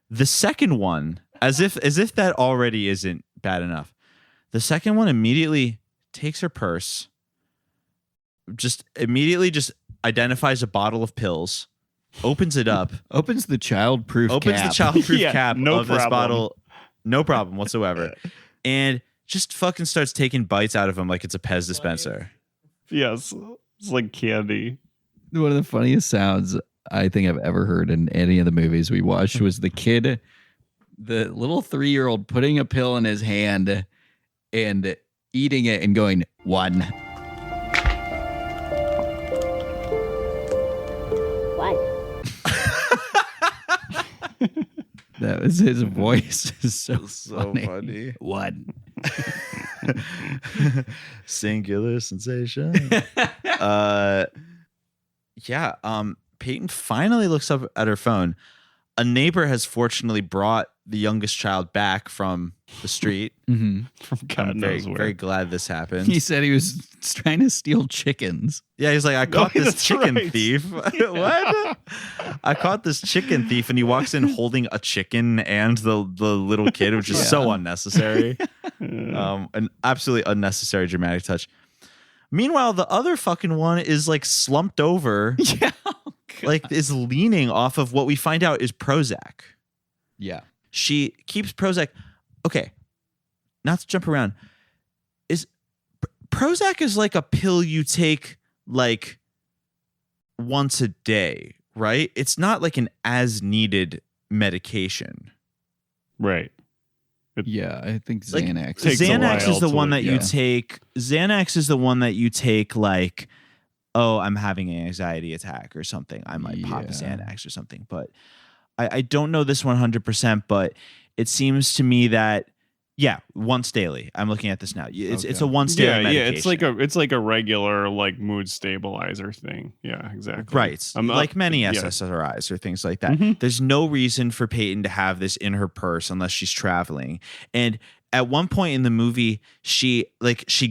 The second one, as if that already isn't bad enough, the second one immediately takes her purse, just identifies a bottle of pills, opens it up, opens the childproof cap of this bottle, no problem whatsoever, and just fucking starts taking bites out of him like it's a Pez dispenser. Yes, it's like candy. One of the funniest sounds I think I've ever heard in any of the movies we watched was the kid, the little 3-year-old, putting a pill in his hand and eating it and going, 1. That was his voice. so funny. 1. Singular sensation. Peyton finally looks up at her phone. A neighbor has fortunately brought the youngest child back from the street. Mm-hmm. From God knows where. Very glad this happened. He said he was trying to steal chickens. Yeah, he's like, I caught this chicken thief. What? I caught this chicken thief, and he walks in holding a chicken and the little kid, which is so unnecessary. An absolutely unnecessary dramatic touch. Meanwhile, the other fucking one is like slumped over. Yeah. Like is leaning off of what we find out is Prozac. Yeah. She keeps Prozac. Okay. Not to jump around. Prozac is like a pill you take like once a day, right? It's not like an as needed medication. Right. Yeah, I think Xanax. Xanax is the one that you take. Xanax is the one that you take like, oh, I'm having an anxiety attack or something. I might pop a Xanax or something. But I don't know this 100%, but it seems to me that, once daily. I'm looking at this now. It's a once daily medication. Yeah, it's like a regular like mood stabilizer thing. Yeah, exactly. Right. Like many SSRIs or things like that. Mm-hmm. There's no reason for Peyton to have this in her purse unless she's traveling. And at one point in the movie, she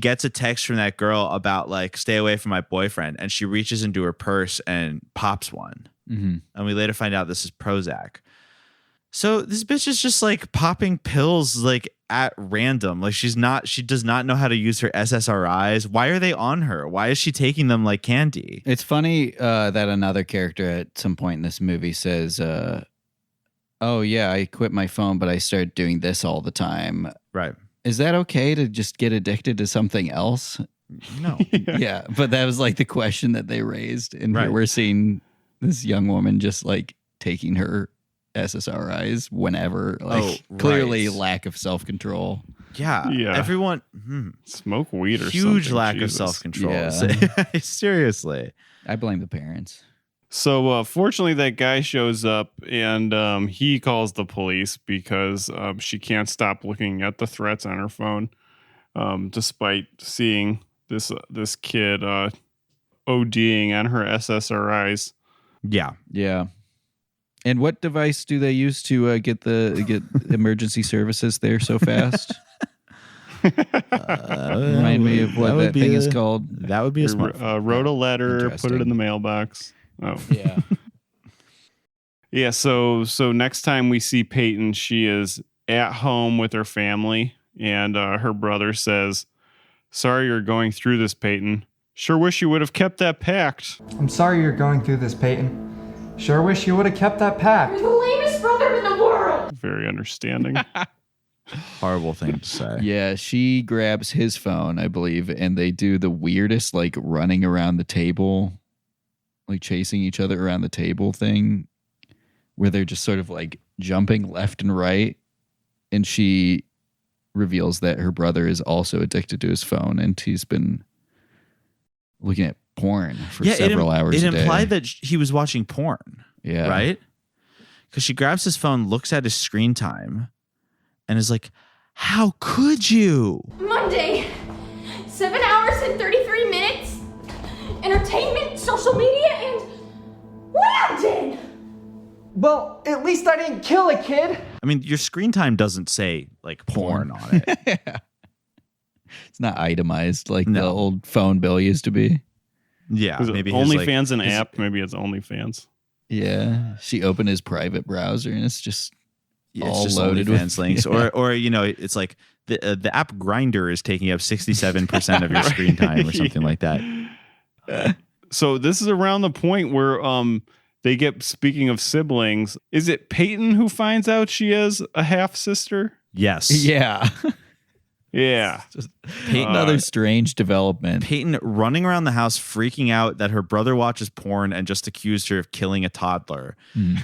gets a text from that girl about like, stay away from my boyfriend. And she reaches into her purse and pops one. Mm-hmm. And we later find out this is Prozac. So this bitch is just like popping pills like at random. Like she does not know how to use her SSRIs. Why are they on her? Why is she taking them like candy? It's funny that another character at some point in this movie says, oh yeah, I quit my phone, but I started doing this all the time. Right. Is that okay to just get addicted to something else? No. Yeah. But that was like the question that they raised. And here we're seeing this young woman just like taking her SSRIs whenever, like clearly lack of self-control. Yeah. Everyone smoke weed or huge something. lack Jesus. of self-control. Yeah. Seriously. I blame the parents. So fortunately that guy shows up and he calls the police because she can't stop looking at the threats on her phone despite seeing this kid ODing on her SSRIs. Yeah. And what device do they use to get emergency services there so fast? Remind me of what that thing is called. That would be a smart. Wrote a letter, put it Interesting. in the mailbox. Oh, Yeah. yeah. So next time we see Peyton, she is at home with her family, and her brother says, "Sorry you're going through this, Peyton. Sure wish you would have kept that pact." I'm sorry you're going through this, Peyton. Sure wish you would have kept that pact. You're the lamest brother in the world. Very understanding. Horrible thing to say. Yeah, she grabs his phone, I believe, and they do the weirdest, like, running around the table, like chasing each other around the table thing, where they're just sort of like jumping left and right. And she reveals that her brother is also addicted to his phone, and he's been looking at porn for several hours a day. It implied that he was watching porn. Yeah. Right? Because she grabs his phone, looks at his screen time, and is like, how could you? Monday, 7 hours and 33 minutes. Entertainment, social media, and Landon. Well, at least I didn't kill a kid. I mean, your screen time doesn't say like porn on it. It's not itemized like the No. old phone bill used to be. Yeah. Is it Maybe his, OnlyFans an his- app? Maybe it's OnlyFans. Yeah. She opened his private browser and it's just Yeah, all it's just loaded OnlyFans with links, yeah. or you know, it's like the app Grinder is taking up 67% of your screen time, or something like that. So this is around the point where they get, speaking of siblings, is it Peyton who finds out she has a half sister? Yes. Yeah. Yeah. Peyton, Another strange development. Peyton running around the house freaking out that her brother watches porn and just accused her of killing a toddler.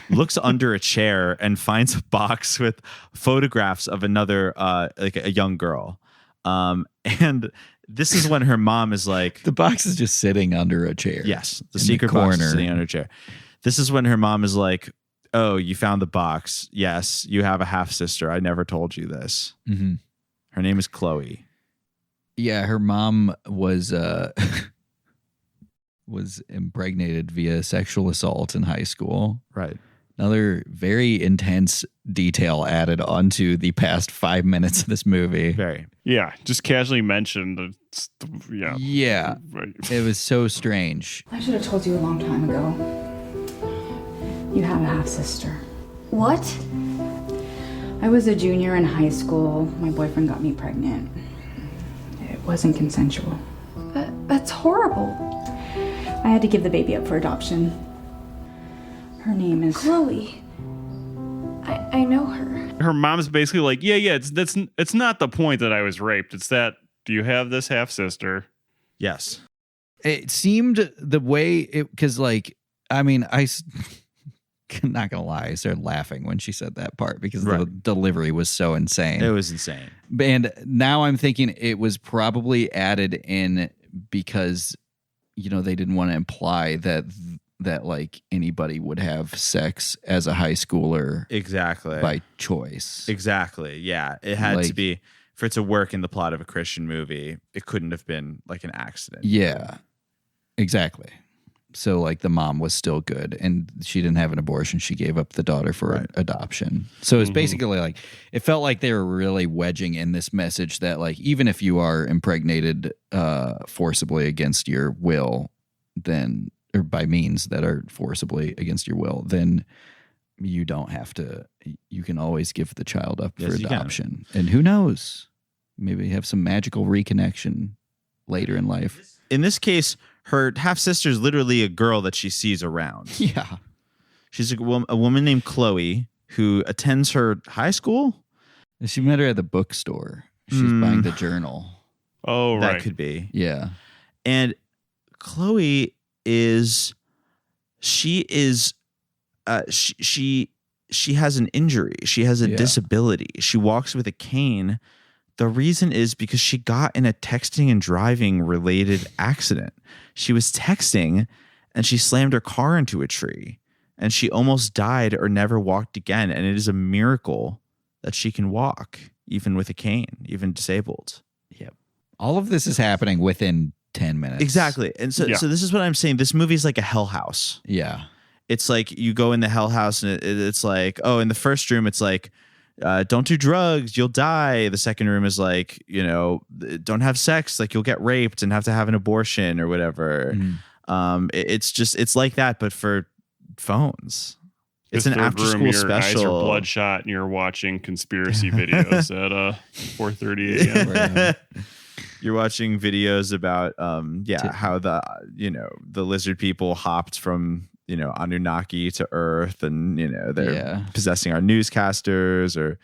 Looks under a chair and finds a box with photographs of another like a young girl. And this is when her mom is like, The box is just sitting under a chair. yes, the in secret the box corner. is sitting under a chair. This is when her mom is like, oh, you found the box. Yes, you have a half sister. I never told you this. Mhm. Her name is Chloe. Yeah, her mom was was impregnated via sexual assault in high school. Right. Another very intense detail added onto the past 5 minutes of this movie. Very. Yeah. Just casually mentioned. Yeah. Yeah, Right. it was so strange. I should have told you a long time ago. You have a half sister. What? I was a junior in high school. My boyfriend got me pregnant. It wasn't consensual. That's horrible. I had to give the baby up for adoption. Her name is Chloe. I know her. Her mom's basically like, yeah, it's not the point that I was raped. It's that, do you have this half sister? Yes. It seemed the way it, because like, I mean, not gonna lie, I started laughing when she said that part because the delivery was so insane. It was insane. And now I'm thinking it was probably added in because, you know, they didn't want to imply that like anybody would have sex as a high schooler Exactly. by choice. Exactly. Yeah. It had to Like- be, for it to work in the plot of a Christian movie, it couldn't have been like an accident. Yeah, exactly. So like the mom was still good and she didn't have an abortion. She gave up the daughter for adoption. So it's basically like, it felt like they were really wedging in this message that like, even if you are impregnated forcibly against your will, then, or by means that are forcibly against your will, then you don't have to, you can always give the child up for Yes, you can. adoption. And who knows, maybe have some magical reconnection later in life. In this case, her half sister is literally a girl that she sees around. Yeah. She's a woman named Chloe who attends her high school. She met her at the bookstore. She's buying the journal. Oh, right. That could be. Yeah. And Chloe is, she has an injury. She has a disability. She walks with a cane. The reason is because she got in a texting and driving related accident. She was texting and she slammed her car into a tree and she almost died or never walked again. And it is a miracle that she can walk even with a cane, even disabled. Yep. All of this is happening within 10 minutes. Exactly. And so this is what I'm saying. This movie is like a hell house. Yeah. It's like you go in the hell house and it's like, oh, in the first room, it's like don't do drugs, you'll die. The second room is like, don't have sex, like you'll get raped and have to have an abortion or whatever. It's like that, but for phones. It's an after school your special. Eyes are bloodshot and you're watching conspiracy videos at 4:30 a.m. You're watching videos about how the lizard people hopped from Anunnaki to Earth, and they're possessing our newscasters, or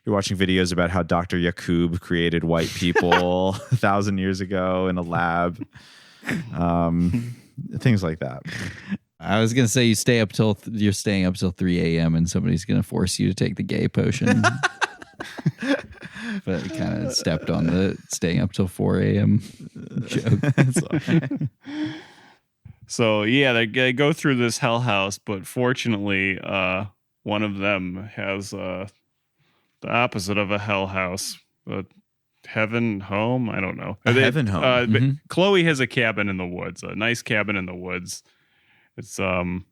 you're watching videos about how Dr. Yakub created white people 1,000 years ago in a lab. Things like that. I was gonna say you're staying up till 3 a.m. and somebody's gonna force you to take the gay potion. But it kind of stepped on the staying up till 4 a.m. joke. So they go through this hell house, but fortunately, one of them has the opposite of a hell house, a heaven home. I don't know. Heaven home. But Chloe has a cabin in the woods, a nice cabin in the woods. It's some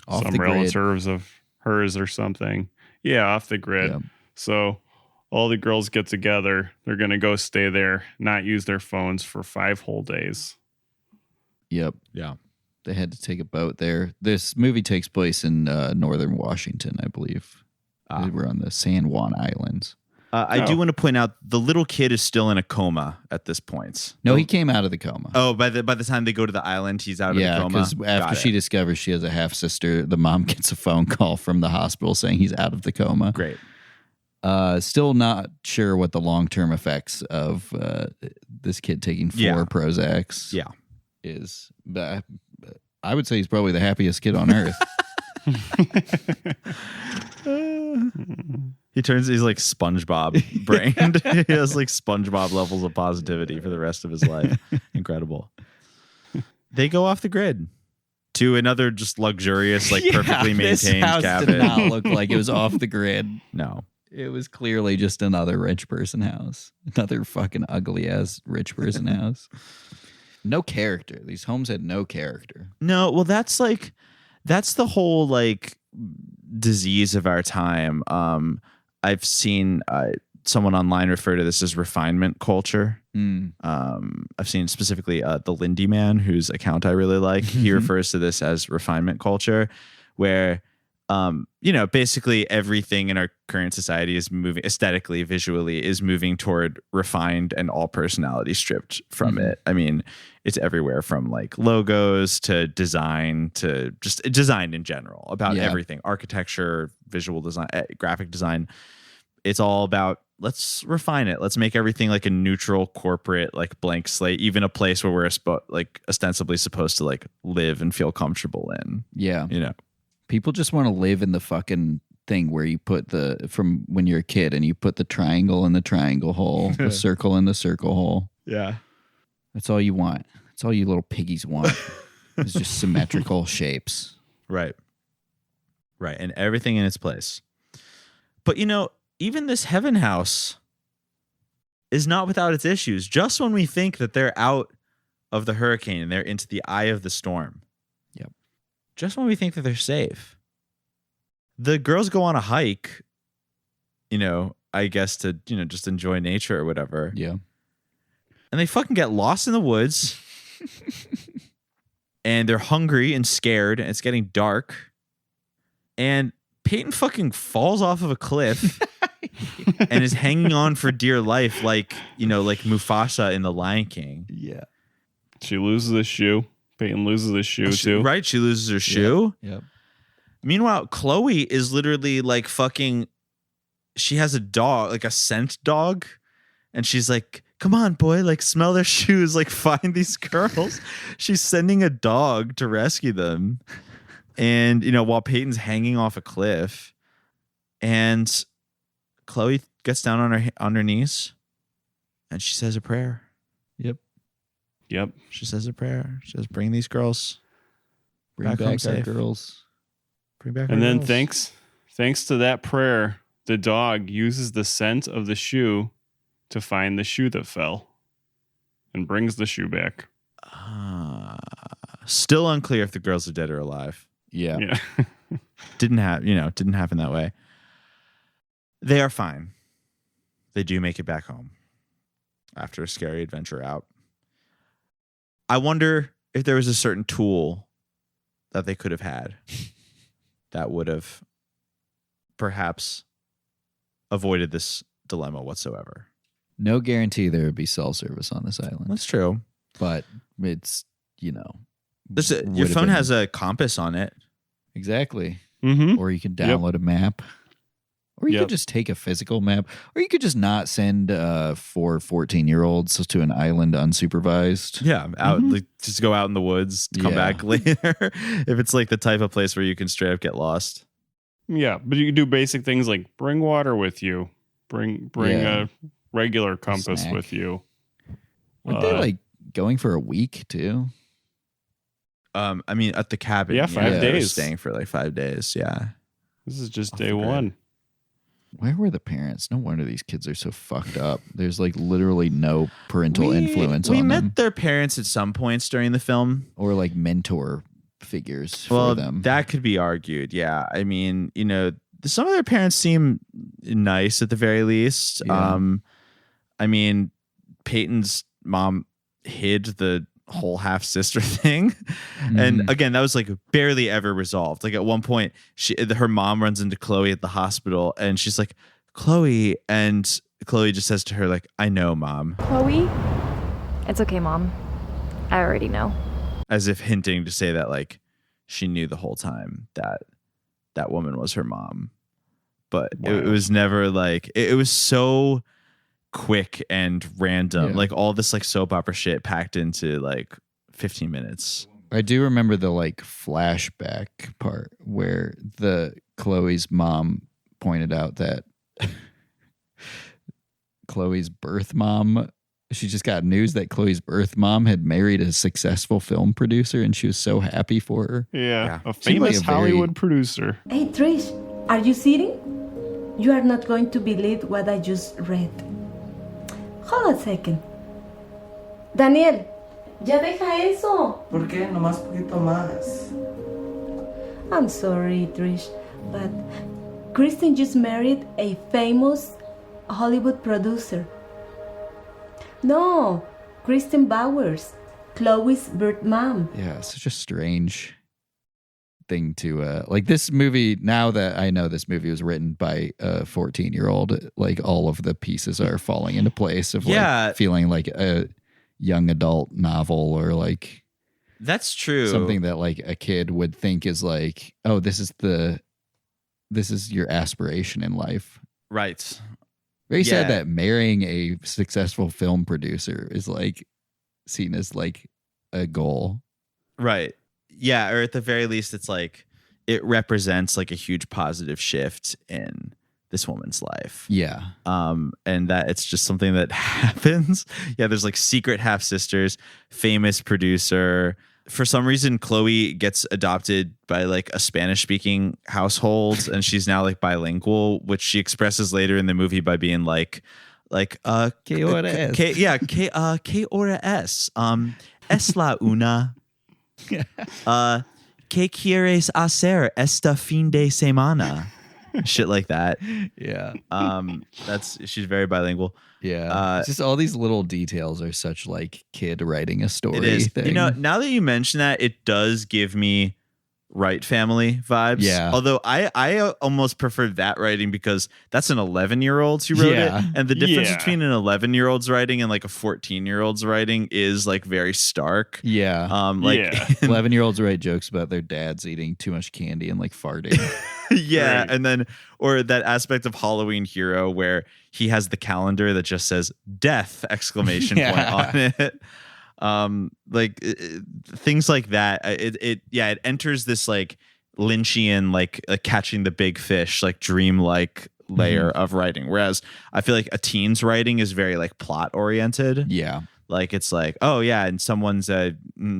relatives of hers or something. Yeah, off the grid. Yep. So all the girls get together. They're going to go stay there, not use their phones for 5 whole days. Yep. Yeah. They had to take a boat there. This movie takes place in northern Washington, I believe. They were on the San Juan Islands. I do want to point out the little kid is still in a coma at this point. No, he came out of the coma. Oh, by the time they go to the island, he's out of the coma. Yeah, because after she discovers she has a half sister, the mom gets a phone call from the hospital saying he's out of the coma. Great. Still not sure what the long-term effects of this kid taking 4 Prozacs is. But I would say he's probably the happiest kid on earth. He's like SpongeBob brained. He has like SpongeBob levels of positivity for the rest of his life. Incredible. They go off the grid to another just luxurious, like perfectly maintained this house cabin. Did not look like it was off the grid. No. It was clearly just another rich person house. Another fucking ugly ass rich person house. No character. These homes had no character. No, well, that's the whole like disease of our time. I've seen someone online refer to this as refinement culture. I've seen specifically the Lindy Man, whose account I really like. He refers to this as refinement culture, where basically everything in our current society is moving aesthetically, visually, is moving toward refined and all personality stripped from it. I mean, it's everywhere from like logos to design to just design in general, about everything, architecture, visual design, graphic design. It's all about, let's refine it. Let's make everything like a neutral corporate, like blank slate, even a place where we're ostensibly supposed to like live and feel comfortable in. Yeah. People just want to live in the fucking thing where you put from when you're a kid and you put the triangle in the triangle hole, the circle in the circle hole. Yeah. That's all you want. That's all you little piggies want. It's just symmetrical shapes. Right. Right. And everything in its place. But, even this heaven house is not without its issues. Just when we think that they're out of the hurricane and they're into the eye of the storm. Yep. Just when we think that they're safe. The girls go on a hike, I guess to, just enjoy nature or whatever. Yeah. And they fucking get lost in the woods. And they're hungry and scared, and it's getting dark. And Peyton fucking falls off of a cliff and is hanging on for dear life, like Mufasa in The Lion King. Yeah. She loses a shoe. Peyton loses a shoe too. Right, she loses her shoe. Yep. Meanwhile, Chloe is literally like fucking. She has a dog, like a scent dog, and she's like, "Come on, boy! Like, smell their shoes. Like, find these girls." She's sending a dog to rescue them. And, while Peyton's hanging off a cliff, and Chloe gets down on her knees and she says a prayer. Yep. She says a prayer. She says, bring these girls. Bring back our girls. Bring back and our then girls. thanks to that prayer, the dog uses the scent of the shoe to find the shoe that fell and brings the shoe back. Still unclear if the girls are dead or alive. Yeah. Didn't happen that way. They are fine. They do make it back home after a scary adventure out. I wonder if there was a certain tool that they could have had that would have perhaps avoided this dilemma whatsoever. No guarantee there would be cell service on this island. That's true. But it's, your would have phone been- has a compass on it. Exactly. Mm-hmm. Or you can download a map. Or you could just take a physical map. Or you could just not send 4 14-year-olds to an island unsupervised. Yeah, out just go out in the woods, come back later. If it's like the type of place where you can straight up get lost. Yeah, but you can do basic things like bring water with you, bring a regular compass Snack. with you. Weren't they like going for a week too? I mean, at the cabin. Yeah, 5 they were days. staying for like 5 days. Yeah. This is just Off day the grid. one. Where were the parents? No wonder these kids are so fucked up. There's like literally no parental influence We on met them. their parents at some points during the film. Or like mentor figures Well, for them. that could be argued. Yeah. I mean, some of their parents seem nice at the very least. Yeah. I mean, Peyton's mom hid the whole half sister thing. And again, that was like barely ever resolved. Like at one point, her mom runs into Chloe at the hospital and she's like, Chloe. And Chloe just says to her, like, I know, Mom. Chloe? It's okay, Mom. I already know. As if hinting to say that, like, she knew the whole time that that woman was her mom. But it was never like, it was so quick and random. Yeah. Like all this like soap opera shit packed into like 15 minutes. I do remember the like flashback part where the Chloe's mom pointed out that Chloe's birth mom, she just got news that Chloe's birth mom had married a successful film producer and she was so happy for her. Yeah. A Seemed like famous a very- Hollywood producer. Hey, Trish, are you sitting? You are not going to believe what I just read. Hold on a second. Daniel, ya deja eso. ¿Por qué? Nomás poquito más. I'm sorry, Trish, but Kristen just married a famous Hollywood producer. No, Kristen Bowers, Chloe's birth mom. Yeah, such a strange thing to like this movie. Now that I know this movie was written by a 14-year-old, like all of the pieces are falling into place of like feeling like a young adult novel or like that's true, something that like a kid would think is like, oh, this is your aspiration in life, right? Very sad that marrying a successful film producer is like seen as like a goal, right? Yeah, or at the very least, it's like it represents like a huge positive shift in this woman's life. Yeah. And that it's just something that happens. Yeah, there's like secret half sisters, famous producer. For some reason, Chloe gets adopted by like a Spanish speaking household, and she's now like bilingual, which she expresses later in the movie by being like ¿Qué hora es? ¿Qué hora es? Es la una. ¿Qué quieres hacer esta fin de semana? Shit like that. Yeah. She's very bilingual. Yeah. It's just all these little details are such like kid writing a story. It is. Thing. Now that you mention that, it does give me Wright family vibes. Yeah. Although I almost prefer that writing because that's an 11-year-old who wrote it. And the difference between an 11-year-old's writing and like a 14-year-old's writing is like very stark. Yeah. 11-year-olds write jokes about their dads eating too much candy and like farting. Yeah. Right. And then, or that aspect of Halloween Hero where he has the calendar that just says death ! Point on it. Things like that. It enters this like Lynchian, like catching the big fish, like dream-like layer of writing. Whereas I feel like a teen's writing is very like plot oriented. Yeah. Like it's like, oh yeah, and someone's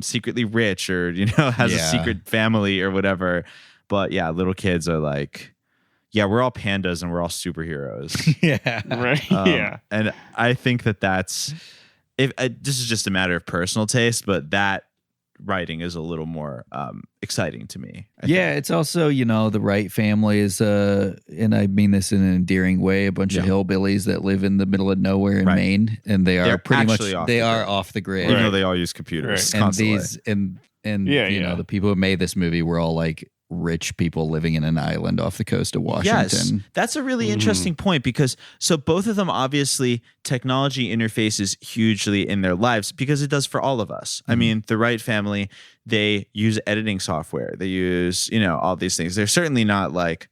secretly rich or has a secret family or whatever. But yeah, little kids are like, yeah, we're all pandas and we're all superheroes. Yeah. Right. Yeah. And I think that's this is just a matter of personal taste, but that writing is a little more exciting to me. I Yeah, think. it's also, the Wright family is, and I mean this in an endearing way, a bunch of hillbillies that live in the middle of nowhere in Maine, and they're pretty much off they the are grid. off the grid, even though they all use computers and constantly. the people who made this movie were all like rich people living in an island off the coast of Washington. Yes, that's a really interesting point because so both of them obviously technology interfaces hugely in their lives because it does for all of us. I mean, the Wright family, they use editing software. They use, all these things. They're certainly not like,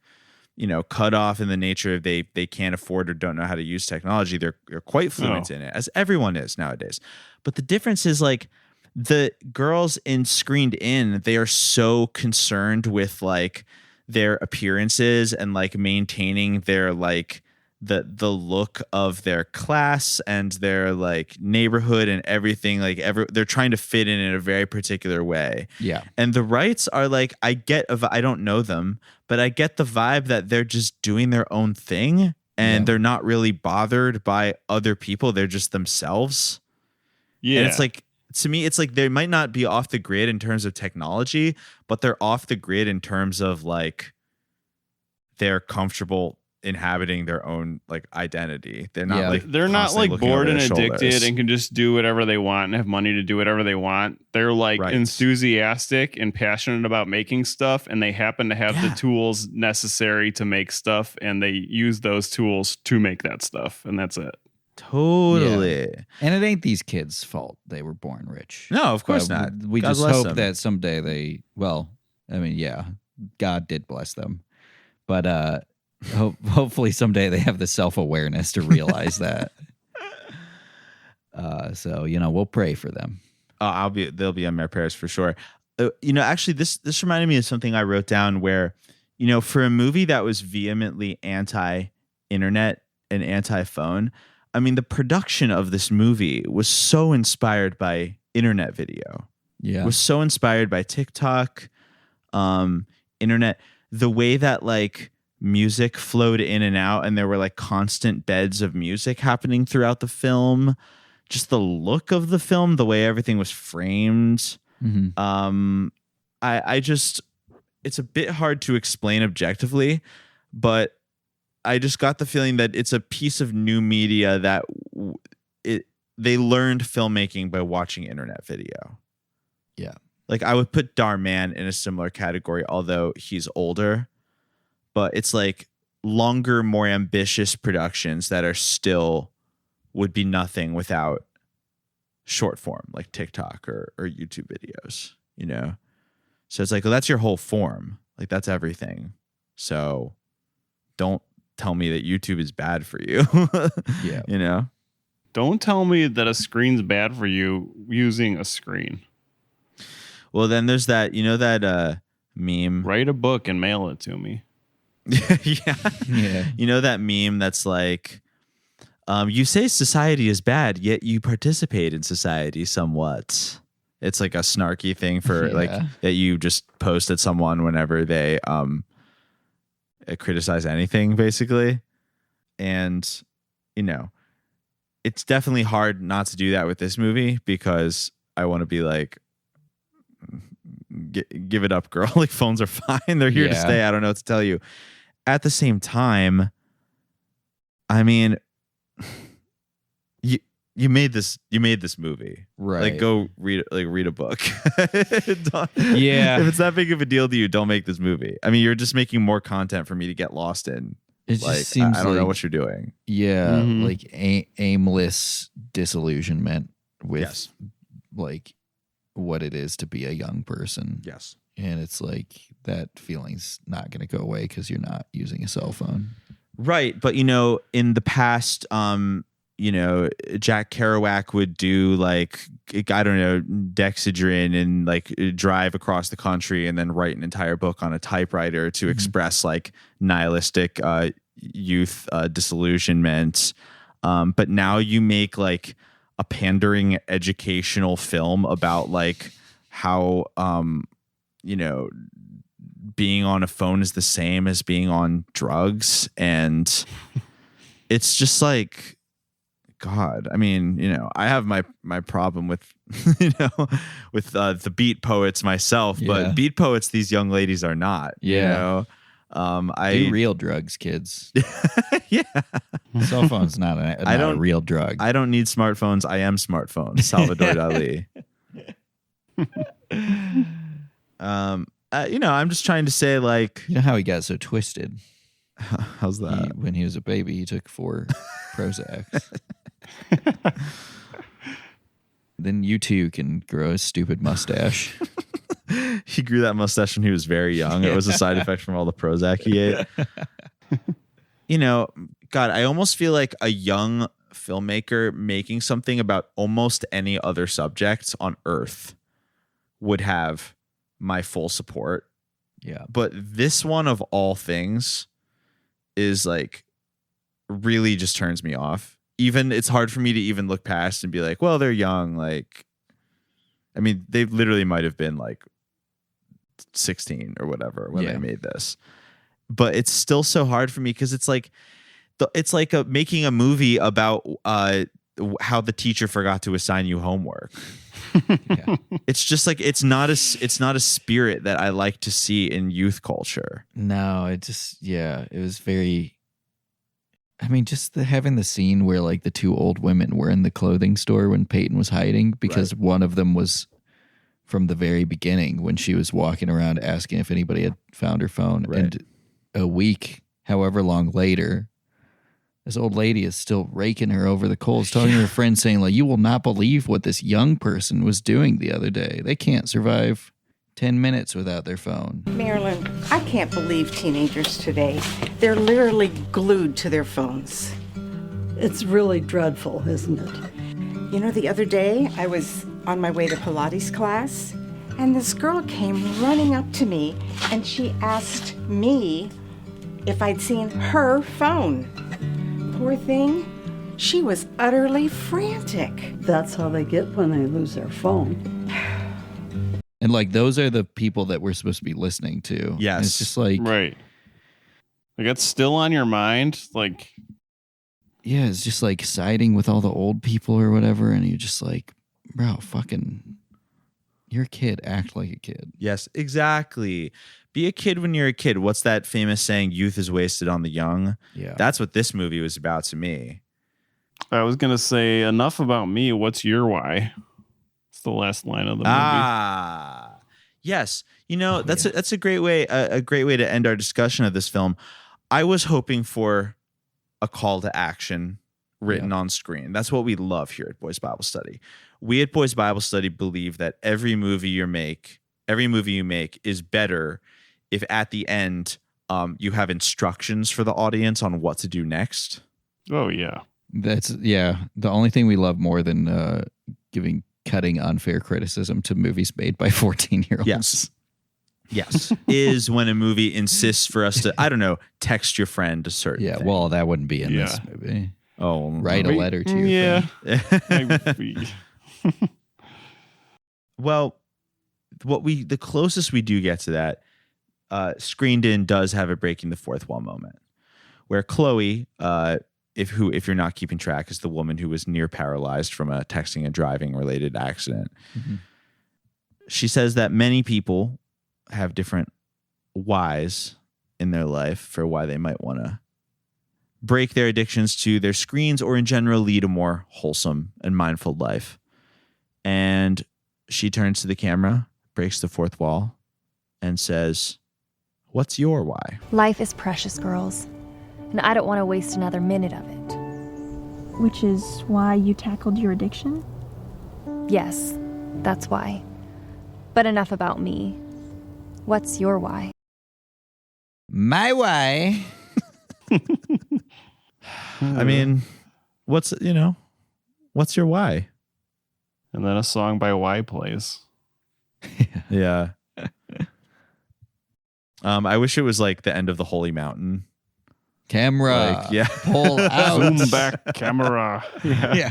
cut off in the nature of they can't afford or don't know how to use technology. They're quite fluent in it, as everyone is nowadays. But the difference is like the girls in Screened In, they are so concerned with like their appearances and like maintaining their like the look of their class and their like neighborhood and everything. Like they're trying to fit in a very particular way. Yeah. And the Wrights are like, I don't know them, but I get the vibe that they're just doing their own thing and they're not really bothered by other people. They're just themselves. Yeah. And it's like, to me, it's like they might not be off the grid in terms of technology, but they're off the grid in terms of like they're comfortable inhabiting their own like identity. They're not like they're not constantly like looking bored over and their addicted shoulders. and can just do whatever they want and have money to do whatever they want. They're like enthusiastic and passionate about making stuff, and they happen to have the tools necessary to make stuff, and they use those tools to make that stuff, and that's it. Totally. Yeah. And it ain't these kids' fault they were born rich. No, of course not. We God just bless hope them. that someday God did bless them. But hopefully someday they have the self-awareness to realize that. So, we'll pray for them. They'll be on my prayers for sure. Actually this reminded me of something I wrote down where, for a movie that was vehemently anti-internet and anti-phone, I mean, the production of this movie was so inspired by internet video. Yeah. It was so inspired by TikTok, internet, the way that like music flowed in and out and there were like constant beds of music happening throughout the film. Just the look of the film, the way everything was framed. It's a bit hard to explain objectively, but I just got the feeling that it's a piece of new media that they learned filmmaking by watching internet video. Yeah. Like I would put Darman in a similar category, although he's older, but it's like longer, more ambitious productions that are still would be nothing without short form like TikTok or YouTube videos, So it's like, well, that's your whole form. Like that's everything. So don't tell me that YouTube is bad for you. Yeah. Don't tell me that a screen's bad for you using a screen. Well, then there's that, that meme. Write a book and mail it to me. Yeah. That meme that's like, you say society is bad, yet you participate in society somewhat. It's like a snarky thing for like that you just post at someone whenever they criticize anything, basically. And it's definitely hard not to do that with this movie because I want to be like, give it up, girl. Like phones are fine. They're here to stay. I don't know what to tell you. At the same time, I mean, you made this movie, right? Like go read a book. Yeah. If it's that big of a deal to you, don't make this movie. I mean, you're just making more content for me to get lost in. It just like, seems I don't know like- what you're doing. Yeah, like aimless disillusionment with like what it is to be a young person. Yes. And it's like that feeling's not going to go away because you're not using a cell phone. Right. But, in the past, Jack Kerouac would do like, I don't know, Dexedrine and like drive across the country and then write an entire book on a typewriter to express like nihilistic youth disillusionment. But now you make like a pandering educational film about like how, being on a phone is the same as being on drugs. And it's just like, God, I mean, I have my problem with, with the beat poets myself, but beat poets, these young ladies are not. Yeah. Do real drugs, kids. Yeah. Cell phone's not a real drug. I don't need smartphones. I am smartphones. Salvador Dali. I'm just trying to say, like, you know how he got so twisted? How's that? When he was a baby, he took 4 Prozacs. Then you too can grow a stupid mustache. He grew that mustache when he was very young. It was a side effect from all the Prozac he ate. God, I almost feel like a young filmmaker making something about almost any other subject on Earth would have my full support. Yeah. But this one of all things is like really just turns me off. Even it's hard for me to even look past and be like, well, they're young. Like, I mean, they literally might have been like 16 or whatever when they made this. But it's still so hard for me because it's like making a movie about how the teacher forgot to assign you homework. Yeah. It's just like it's not a spirit that I like to see in youth culture. No, it was very. I mean, just having the scene where like the 2 old women were in the clothing store when Peyton was hiding because one of them was from the very beginning when she was walking around asking if anybody had found her phone. Right. And a week, however long later, this old lady is still raking her over the coals, talking to her friend saying, like, you will not believe what this young person was doing the other day. They can't survive 10 minutes without their phone. Marilyn, I can't believe teenagers today. They're literally glued to their phones. It's really dreadful, isn't it? The other day I was on my way to Pilates class, and this girl came running up to me, and she asked me if I'd seen her phone. Poor thing, she was utterly frantic. That's how they get when they lose their phone. And like those are the people that we're supposed to be listening to. Yes. And it's just like Right. Like it's still on your mind. Like, yeah, it's just like siding with all the old people or whatever, and you're just like, bro, fucking you're a kid, act like a kid. Yes, exactly. Be a kid when you're a kid. What's that famous saying? Youth is wasted on the young. Yeah. That's what this movie was about to me. I was gonna say, enough about me. What's your why? It's the last line of the movie. Ah, yes. That's a great way. A great way to end our discussion of this film. I was hoping for a call to action written on screen. That's what we love here at Boys Bible Study. We at Boys Bible Study believe that every movie you make is better if at the end you have instructions for the audience on what to do next. Oh yeah. The only thing we love more than cutting unfair criticism to movies made by 14-year-olds. Yes. Is when a movie insists for us to, I don't know, text your friend a certain thing. Well, that wouldn't be in this movie. Oh, write a letter to your friend. Well, the closest we do get to that, Screened In does have a breaking the fourth wall moment where Chloe, if you're not keeping track, is the woman who was near paralyzed from a texting and driving related accident. Mm-hmm. She says that many people have different whys in their life for why they might want to break their addictions to their screens or in general lead a more wholesome and mindful life. And she turns to the camera, breaks the fourth wall, and says, "What's your why?" Life is precious, girls, and I don't want to waste another minute of it. Which is why you tackled your addiction? Yes, that's why. But enough about me. What's your why? My why? I mean, what's your why? And then a song by Y plays. Yeah. I wish it was like the end of the Holy Mountain. Camera. Pull out. Zoom back camera. Yeah.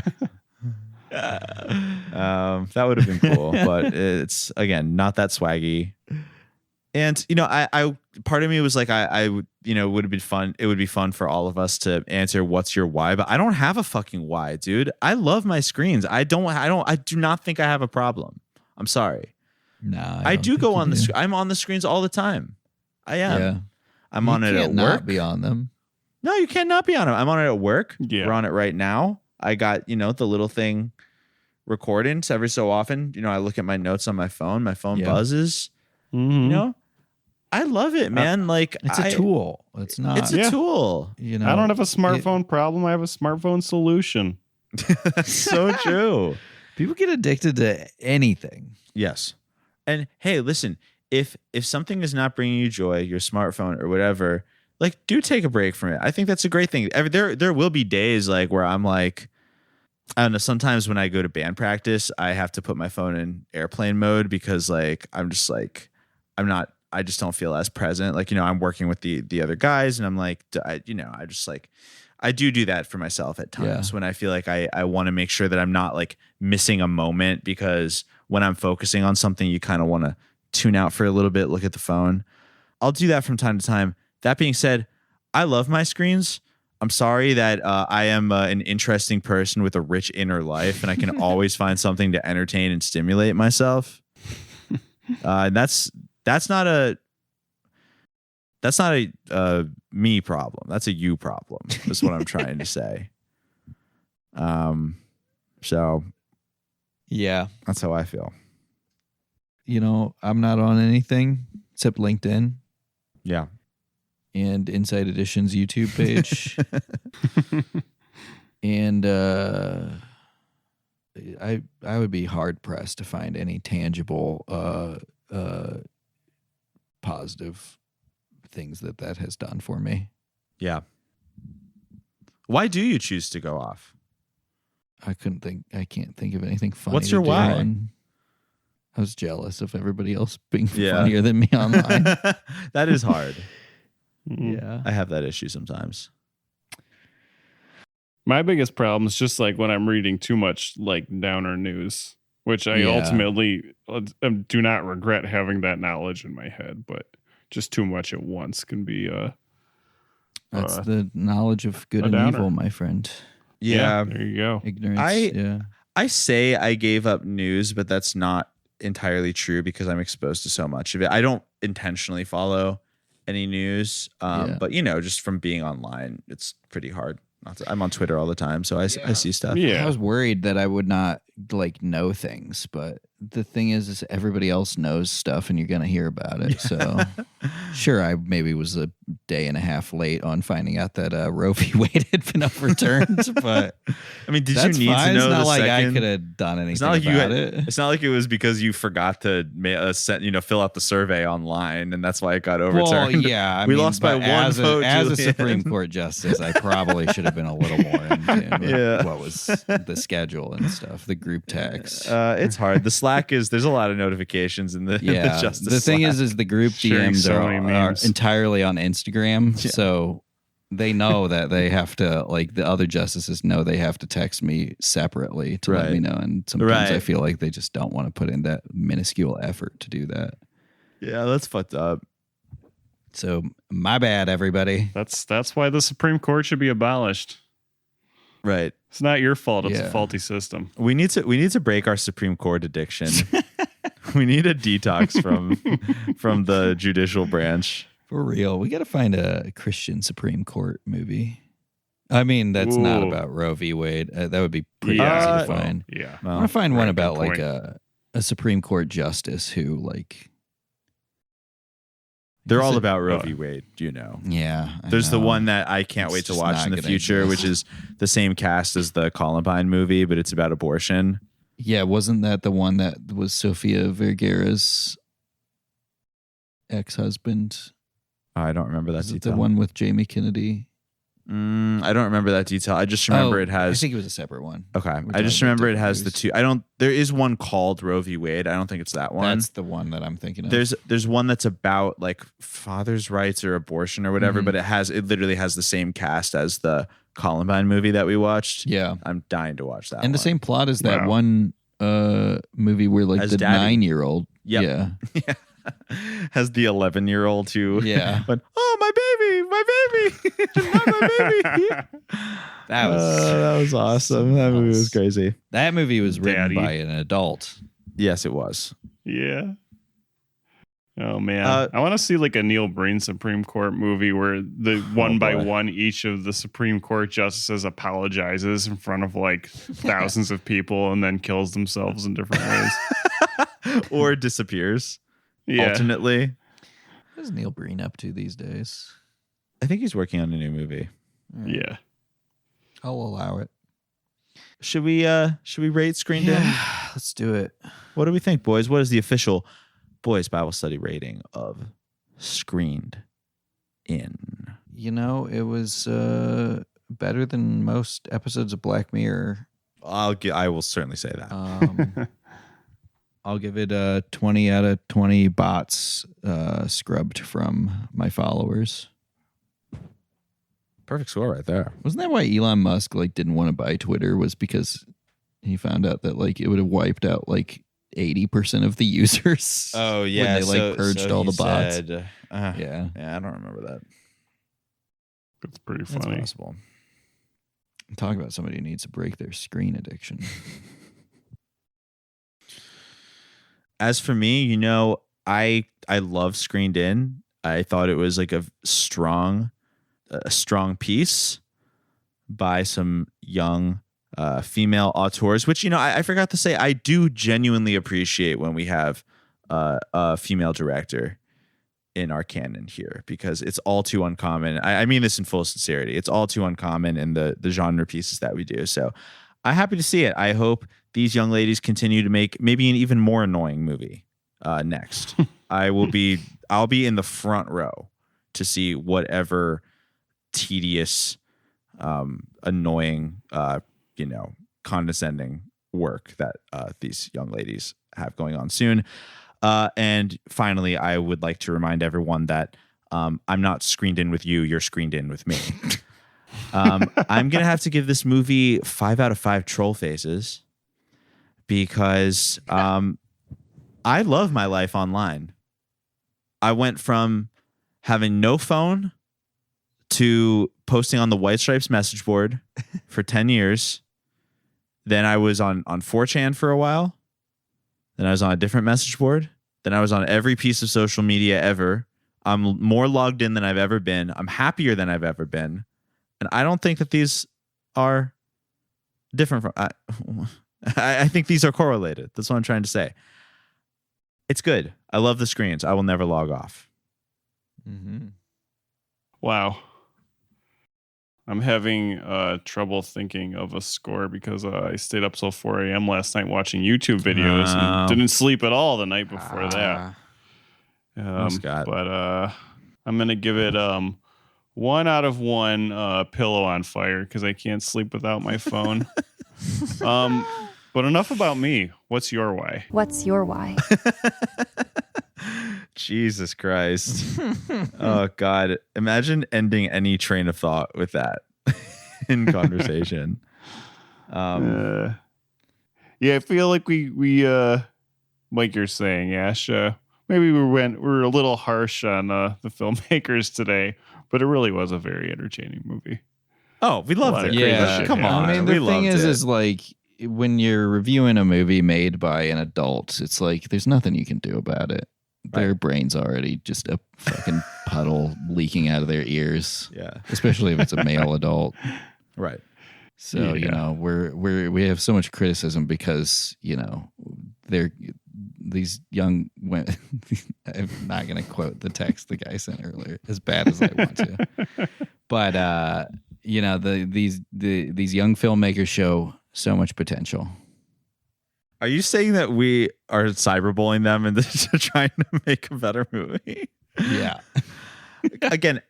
That would have been cool, but it's again not that swaggy. And I part of me was like, I would, would have been fun. It would be fun for all of us to answer what's your why, but I don't have a fucking why, dude. I love my screens. I do not think I have a problem. I'm sorry. No, I do go on I'm on the screens all the time. I am. Yeah. I'm on it at work. Not be on them. No, you cannot be on it. I'm on it at work. Yeah. We're on it right now. I got, the little thing recording. So every so often, I look at my notes on my phone. My phone buzzes. Mm-hmm. I love it, man. Like it's a tool. It's not. It's a tool. I don't have a smartphone problem. I have a smartphone solution. That's so true. People get addicted to anything. Yes. And hey, listen, if something is not bringing you joy, your smartphone or whatever, like do take a break from it. I think that's a great thing. There will be days like where I'm like, I don't know, sometimes when I go to band practice, I have to put my phone in airplane mode because like I just don't feel as present. Like, I'm working with the other guys and I'm like, I do that for myself at times when I feel like I want to make sure that I'm not like missing a moment, because when I'm focusing on something, you kind of want to tune out for a little bit, look at the phone. I'll do that from time to time. That being said, I love my screens. I'm sorry that I am an interesting person with a rich inner life and I can always find something to entertain and stimulate myself. That's not a me problem. That's a you problem. That's what I'm trying to say. So yeah, that's how I feel. I'm not on anything except LinkedIn. Yeah. And Inside Edition's YouTube page. And I would be hard pressed to find any tangible positive things that has done for me. Yeah. Why do you choose to go off? I can't think of anything funny. What's your why? I was jealous of everybody else being funnier than me online. That is hard. Yeah. I have that issue sometimes. My biggest problem is just like when I'm reading too much like downer news, which I ultimately do not regret having that knowledge in my head, but just too much at once can be that's the knowledge of good and downer. Evil, my friend. Yeah. There you go. Ignorance. I say I gave up news, but that's not entirely true because I'm exposed to so much of it. I don't intentionally follow any news, but just from being online, it's pretty hard. I'm on Twitter all the time, so I see stuff. I was worried that I would not know things, but the thing is everybody else knows stuff, and you're gonna hear about it. So, sure, I maybe was a day and a half late on finding out that Roe v. Wade had been overturned. But I mean, did that's you need fine. to know? It's not the like second? I could have done anything It's not like about it. It's not like it was because you forgot to fill out the survey online, and that's why it got overturned. Well, yeah, we lost by one vote. As a Julian. Supreme Court justice, I probably should have been a little more into what was the schedule and stuff, the group text. It's hard. The Slack there's a lot of notifications in the justice. The thing Slack. is the group Sharing DMs so many are memes. entirely on Instagram, so they know that they have to, the other justices know they have to text me separately to let me know, and sometimes I feel like they just don't want to put in that minuscule effort to do that. Yeah, that's fucked up. So my bad, everybody. That's why the Supreme Court should be abolished. Right. It's not your fault. It's a faulty system. We need to break our Supreme Court addiction. We need a detox from the judicial branch. For real, we got to find a Christian Supreme Court movie. I mean, that's not about Roe v. Wade. That would be pretty easy to find. Yeah, I want to find one about a Supreme Court justice who They're all about Roe v. Wade, Yeah. There's the one that I can't wait to watch in the future, which is the same cast as the Columbine movie, but it's about abortion. Yeah, wasn't that the one that was Sofia Vergara's ex-husband? I don't remember that detail. The one with Jamie Kennedy? I don't remember that detail. I just remember it has. I think it was a separate one. Okay. I just remember it has the two. There is one called Roe v. Wade. I don't think it's that one. That's the one that I'm thinking of. There's one that's about father's rights or abortion or whatever, but it literally has the same cast as the Columbine movie that we watched. Yeah. I'm dying to watch that. And the same plot as that one movie where As the Daddy. 9-year-old. Yep. Yeah. Yeah. Has the 11-year-old who went, oh, my baby, not my baby. That was awesome. That movie was crazy. That movie was written Daddy. by an adult. Yes, it was. Yeah. Oh man, I want to see like a Neil Breen Supreme Court movie where the one by one each of the Supreme Court justices apologizes in front of like thousands of people and then kills themselves in different ways. Or disappears. Yeah. Alternately. What is Neil Breen up to these days? I think he's working on a new movie. Yeah. I'll allow it. Should we rate Screened In? Let's do it. What do we think, boys? What is the official Boys Bible Study rating of Screened In? You know, it was better than most episodes of Black Mirror. I will certainly say that. I'll give it a 20 out of 20 bots scrubbed from my followers. Perfect score right there. Wasn't that why Elon Musk like didn't want to buy Twitter? Was because he found out that like it would have wiped out like 80% of the users. Oh yeah, when they like purged all the bots. Yeah, I don't remember that. That's pretty funny. That's possible. Talk about somebody who needs to break their screen addiction. As for me, you know, I love Screened In. I thought it was like a strong piece by some young female auteurs, which, you know, I forgot to say, I do genuinely appreciate when we have a female director in our canon here, because it's all too uncommon. I mean this in full sincerity. It's all too uncommon in the genre pieces that we do. So I'm happy to see it. I hope these young ladies continue to make maybe an even more annoying movie next. I'll be in the front row to see whatever tedious, annoying, condescending work that these young ladies have going on soon. And finally, I would like to remind everyone that I'm not screened in with you. You're screened in with me. I'm going to have to give this movie 5 out of 5 troll faces because I love my life online. I went from having no phone to posting on the White Stripes message board for 10 years. Then I was on 4chan for a while. Then I was on a different message board. Then I was on every piece of social media ever. I'm more logged in than I've ever been. I'm happier than I've ever been. And I don't think that these are different from... I think these are correlated. That's what I'm trying to say. It's good. I love the screens. I will never log off. Mm-hmm. Wow. I'm having trouble thinking of a score because I stayed up till 4 a.m. last night watching YouTube videos and didn't sleep at all the night before that. But I'm going to give it 1 out of 1 pillow on fire because I can't sleep without my phone. But enough about me. What's your why? What's your why? Jesus Christ. Oh, God. Imagine ending any train of thought with that in conversation. Yeah, I feel like we like you're saying, Ash, maybe we were a little harsh on the filmmakers today, but it really was a very entertaining movie. Oh, we loved it. Yeah, come on. I mean, the thing is like when you're reviewing a movie made by an adult, it's like there's nothing you can do about it. Their brain's already just a fucking puddle leaking out of their ears. Yeah. Especially if it's a male adult. Right. So, you know, we have so much criticism because, you know, they're these young women. I'm not going to quote the text the guy sent earlier as bad as I want to. But you know, these young filmmakers show so much potential. Are you saying that we are cyberbullying them and trying to make a better movie? Yeah. Again,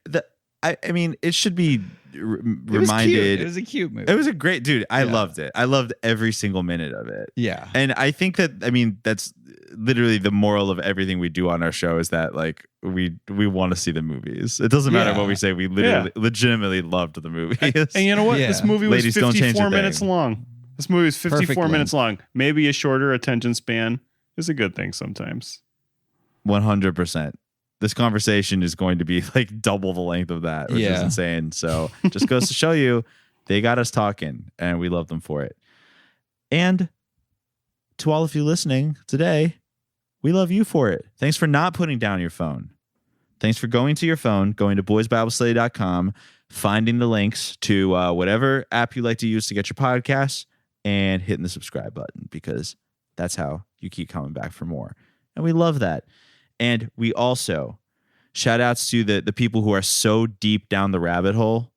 I mean, it should be reminded. It was a cute movie. It was a great, dude. I loved it. I loved every single minute of it. Yeah. And I think that, I mean, that's literally the moral of everything we do on our show is that like we want to see the movies. It doesn't matter what we say. We literally legitimately loved the movies. And you know what? Yeah. This movie was Ladies, don't change 54 a minutes thing. long. This movie is 54 Perfect minutes long. Maybe a shorter attention span is a good thing sometimes. 100%. This conversation is going to be like double the length of that, which is insane. So just goes to show you they got us talking and we love them for it. And to all of you listening today, we love you for it. Thanks for not putting down your phone. Thanks for going to your phone, going to boysbiblestudy.com, finding the links to whatever app you like to use to get your podcasts, and hitting the subscribe button, because that's how you keep coming back for more. And we love that. And we also shout outs to the people who are so deep down the rabbit hole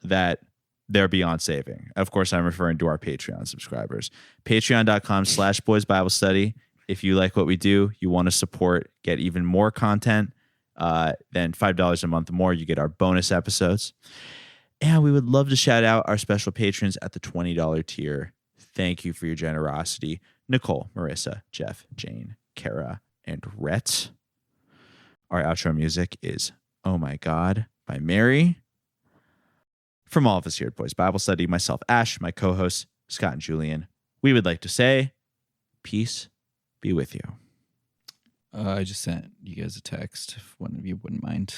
that they're beyond saving. Of course, I'm referring to our Patreon subscribers. Patreon.com/boysbiblestudy. If you like what we do, you want to support, get even more content, then $5 a month more, you get our bonus episodes. And we would love to shout out our special patrons at the $20 tier. Thank you for your generosity. Nicole, Marissa, Jeff, Jane, Kara, and Rhett. Our outro music is Oh My God by Mary. From all of us here at Boys Bible Study, myself, Ash, my co-hosts, Scott and Julian, we would like to say, peace be with you. I just sent you guys a text, if one of you wouldn't mind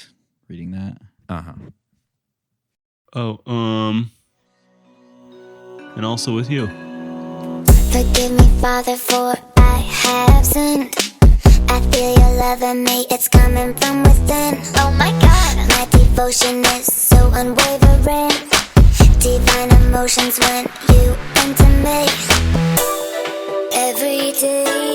reading that. And also with you. Forgive me, Father, for I have sinned. I feel your love in me, it's coming from within. Oh my God, my devotion is so unwavering. Divine emotions when you enter me. Every day